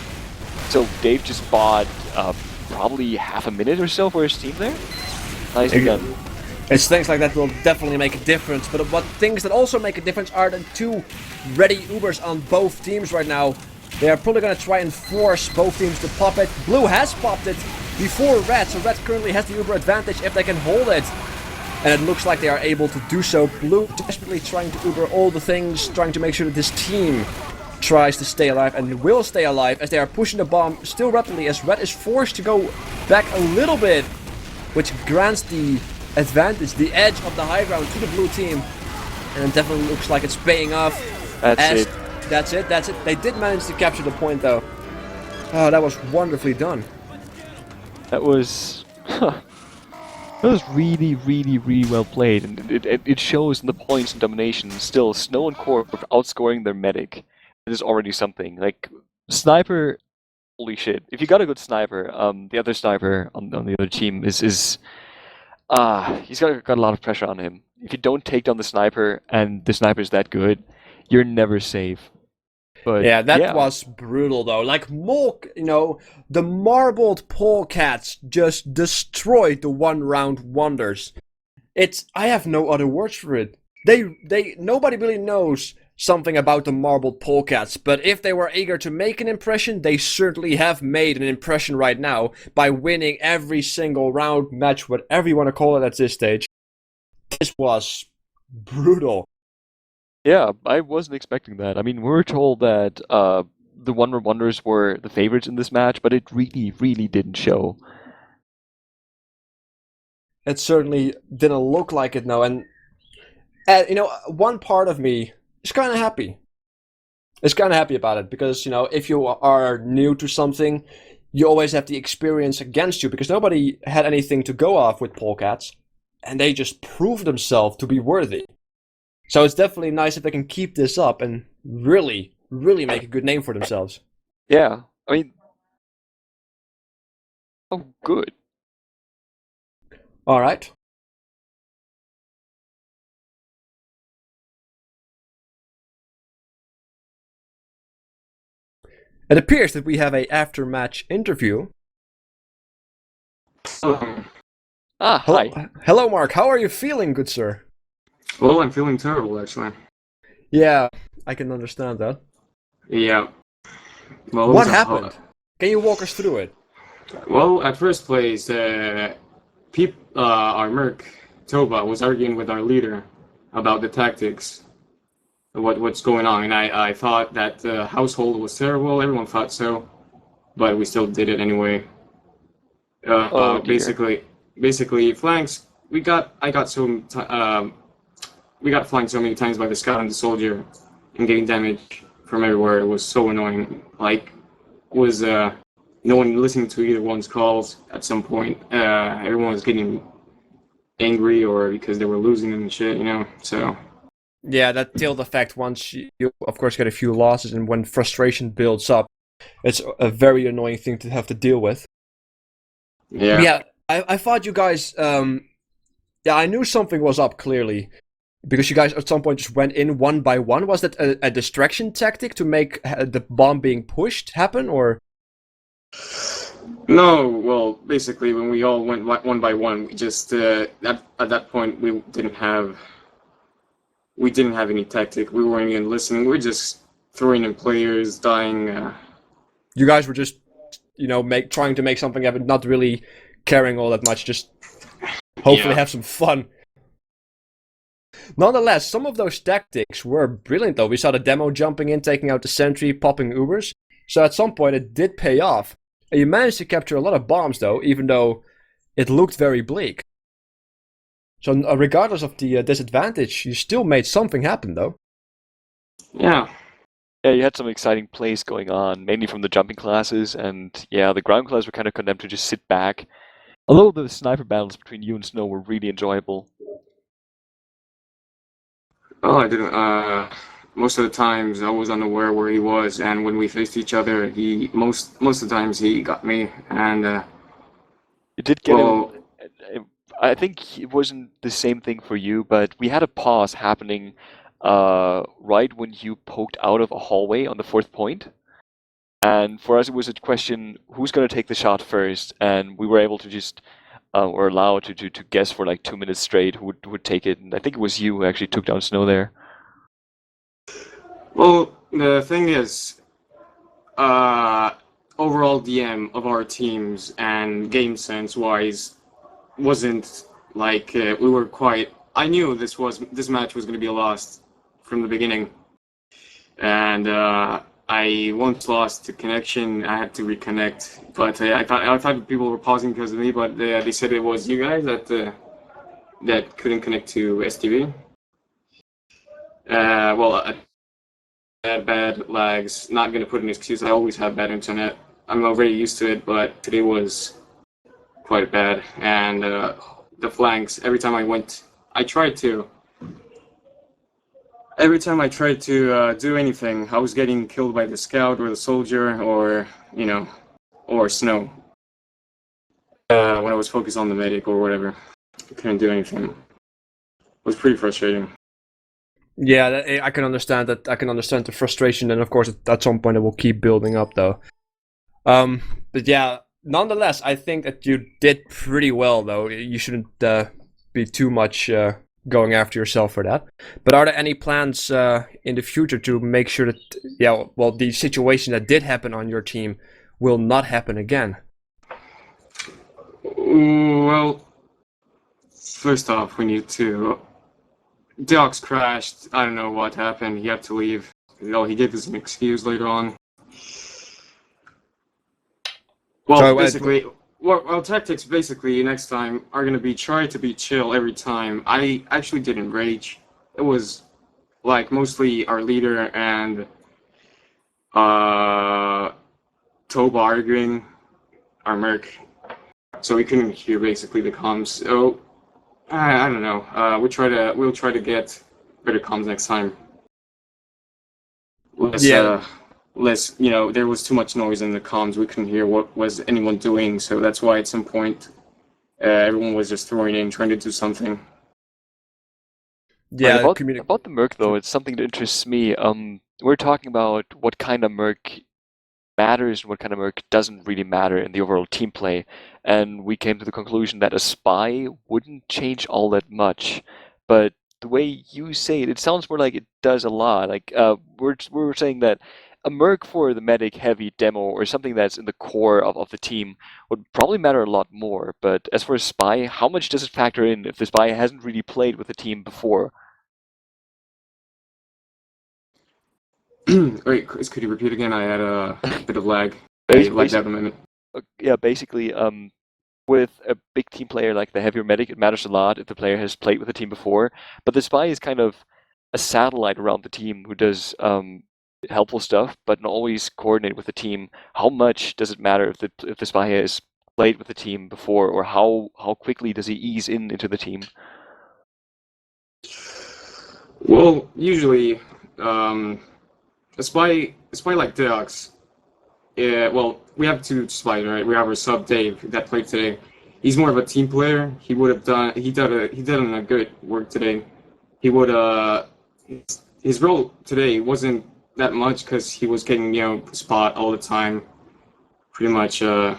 So Dave just bought probably half a minute or so for his team there. Nicely done. It's things like that will definitely make a difference, but what things that also make a difference are the 2 ready Ubers on both teams right now. They are probably going to try and force both teams to pop it. Blue has popped it before Red, so Red currently has the Uber advantage if they can hold it. And it looks like they are able to do so. Blue desperately trying to Uber all the things, trying to make sure that this team tries to stay alive and will stay alive as they are pushing the bomb still rapidly as Red is forced to go back a little bit, which grants the advantage, the edge of the high ground to the blue team, and it definitely looks like it's paying off. That's it. They did manage to capture the point though. Oh, that was wonderfully done. That was really well played, and it shows in the points and domination. Still, Snow and Core outscoring their medic. It is already something. Like sniper, holy shit! If you got a good sniper, the other sniper on the other team is he's got a lot of pressure on him. If you don't take down the sniper, and the sniper is that good, you're never safe. But yeah, that was brutal though. Like the marbled Polecats just destroyed the 1-round wonders. I have no other words for it. Nobody really knows something about the marbled Polecats, but if they were eager to make an impression, they certainly have made an impression right now by winning every single round, match, whatever you want to call it at this stage. This was brutal. Yeah, I wasn't expecting that. I mean, we were told that the Wonder Wonders were the favorites in this match, but it really didn't show. It certainly didn't look like it, no. And one part of me is kind of happy. It's kind of happy about it because, if you are new to something, you always have the experience against you because nobody had anything to go off with Polecats, and they just proved themselves to be worthy. So it's definitely nice if they can keep this up and really make a good name for themselves. Yeah, I mean, oh, good. All right. It appears that we have a after-match interview. Hi. Hello, Mark. How are you feeling, good sir? Well, I'm feeling terrible, actually. Yeah, I can understand that. Yeah. Well, what happened? Can you walk us through it? Well, at first place, our merc, Toba, was arguing with our leader about the tactics, what's going on, and I thought that the household was terrible, everyone thought so, but we still did it anyway. Basically, flanks, we got flanked so many times by the scout and the soldier and getting damage from everywhere. It was so annoying. No one listening to either one's calls at some point. Everyone was getting angry or because they were losing and shit, so. Yeah, that tailed effect once you of course get a few losses, and when frustration builds up, it's a very annoying thing to have to deal with. Yeah. Yeah, I thought you guys, I knew something was up clearly. Because you guys at some point just went in one by one. Was that a distraction tactic to make the bomb being pushed happen, or? No, well, basically, when we all went one by one, we just at that point we didn't have any tactic. We weren't even listening. We were just throwing in players, dying. You guys were just, trying to make something happen, not really caring all that much, just hopefully have some fun. Nonetheless, some of those tactics were brilliant, though. We saw the demo jumping in, taking out the sentry, popping Ubers. So at some point, it did pay off. And you managed to capture a lot of bombs, though, even though it looked very bleak. So regardless of the disadvantage, you still made something happen, though. Yeah. Yeah, you had some exciting plays going on, mainly from the jumping classes, and yeah, the ground classes were kind of condemned to just sit back. Although the sniper battles between you and Snow were really enjoyable. Oh, I didn't. Most of the times I was unaware where he was, and when we faced each other, he most of the times he got me, and You did get well, him. I think it wasn't the same thing for you, but we had a pause happening right when you poked out of a hallway on the fourth point. And for us, it was a question, who's going to take the shot first? And we were able to just, or allowed to guess for like 2 minutes straight who would take it. And I think it was you who actually took down Snow there. well, the thing is, overall DM of our teams and game sense wise wasn't like we were quite. I knew this match was going to be a loss from the beginning, and I once lost the connection. I had to reconnect, but I thought people were pausing because of me, but they said it was you guys that couldn't connect to STV. Well, I had bad lags. Not gonna put an excuse. I always have bad internet. I'm already used to it, but today was quite bad. And the flanks. Every time I tried to do anything, I was getting killed by the scout or the soldier or Snow. When I was focused on the medic or whatever, I couldn't do anything. It was pretty frustrating. Yeah, I can understand that. I can understand the frustration, and of course, at some point, it will keep building up, though. But yeah, nonetheless, I think that you did pretty well, though. You shouldn't be too much going after yourself for that. But are there any plans in the future to make sure that, the situation that did happen on your team will not happen again? Well, first off, we need to. Deox crashed. I don't know what happened. He had to leave. He gave us an excuse later on. Well, So, basically, tactics basically next time are gonna be try to be chill every time. I actually didn't rage. It was like mostly our leader and Toba arguing, our merc. So we couldn't hear basically the comms. So I don't know. We'll try to get better comms next time. Less, there was too much noise in the comms. We couldn't hear what was anyone doing. So that's why at some point, everyone was just throwing in, trying to do something. Yeah, about the merc though, it's something that interests me. We're talking about what kind of merc matters and what kind of merc doesn't really matter in the overall team play, and we came to the conclusion that a spy wouldn't change all that much. But the way you say it, it sounds more like it does a lot. Like we're saying that a merc for the medic heavy demo or something that's in the core of the team would probably matter a lot more. But as for a spy, how much does it factor in if the spy hasn't really played with the team before? Wait, could you repeat again? I had a bit of lag. I lagged out a minute. Yeah, basically, with a big team player like the heavier medic, it matters a lot if the player has played with the team before. But the spy is kind of a satellite around the team who does helpful stuff, but not always coordinate with the team. How much does it matter if the spy has played with the team before, or how quickly does he ease into the team? Well, usually, a spy like Deox. Yeah, well, we have two spies, right? We have our sub Dave that played today. He's more of a team player. He done a good work today. he would his role today wasn't that much because he was getting spot all the time, pretty much not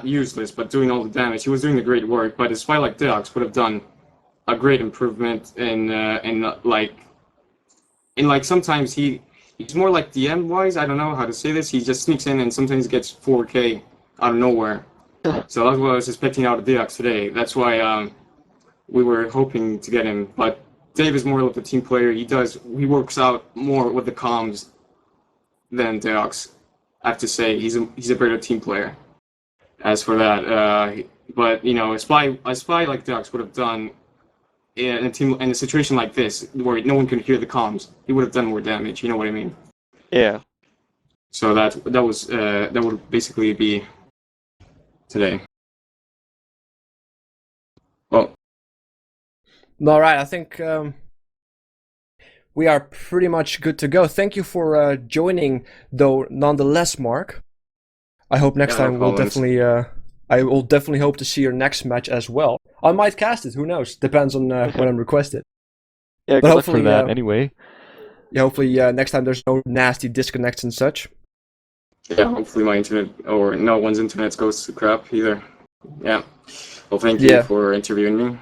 useless, but doing all the damage. He was doing the great work, but a spy like Deox would have done a great improvement in sometimes he's more like DM wise. I don't know how to say this. He just sneaks in and sometimes gets 4K out of nowhere. So that's what I was expecting out of Deox today. That's why we were hoping to get him. But Dave is more like a team player. He works out more with the comms than Deox. I have to say he's a better team player. As for that, but a spy like Deox would have done in a situation like this where no one could hear the comms. He would have done more damage. You know what I mean? Yeah. So that would basically be today. Well, All right, I think we are pretty much good to go. Thank you for joining, though, nonetheless, Mark. I hope next time we'll definitely. I will definitely hope to see your next match as well. I might cast it. Who knows? Depends on when I'm requested. Yeah, good luck for that anyway. Yeah, hopefully next time there's no nasty disconnects and such. Yeah, hopefully my internet or no one's internet goes to crap either. Yeah. Well, thank you for interviewing me.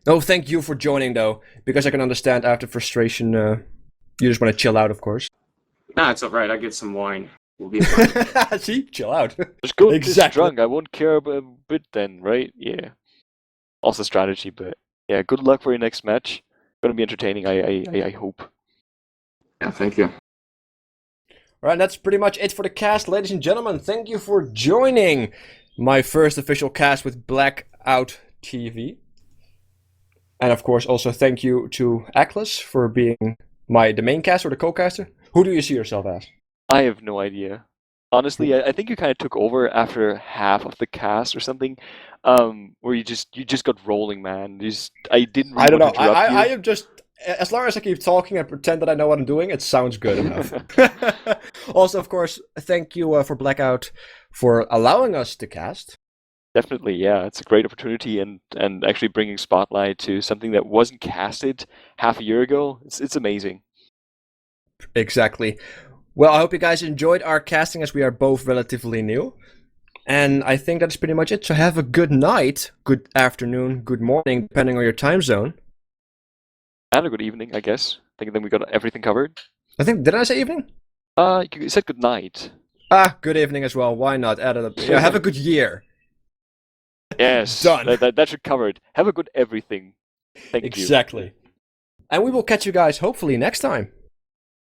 No, thank you for joining though, because I can understand after frustration, you just want to chill out, of course. Nah, it's alright. I get some wine. We'll be fine. See, chill out. Just go exactly. Drunk. I won't care about a bit then, right? Yeah. Also strategy, but yeah, good luck for your next match. Gonna be entertaining. I hope. Yeah, thank you. Alright, that's pretty much it for the cast, ladies and gentlemen. Thank you for joining my first official cast with Blackout TV. And of course, also thank you to Aklas for being the main cast or the co-caster. Who do you see yourself as? I have no idea. Honestly, I think you kind of took over after half of the cast or something, where you just got rolling, man. I didn't really I don't know. want to interrupt you. I am just, as long as I keep talking and pretend that I know what I'm doing, it sounds good enough. Also, of course, thank you for Blackout for allowing us to cast. Definitely, yeah. It's a great opportunity and actually bringing spotlight to something that wasn't casted half a year ago. It's amazing. Exactly. Well, I hope you guys enjoyed our casting as we are both relatively new. And I think that's pretty much it. So have a good night, good afternoon, good morning, depending on your time zone. And a good evening, I guess. I think then we got everything covered. Did I say evening? You said good night. Good evening as well. Why not? Have a good year. Yes. Done. That should cover it. Have a good everything. Thank you. Exactly. And we will catch you guys hopefully next time.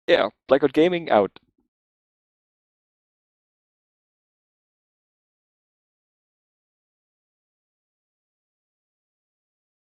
Yeah, Blackout Gaming out.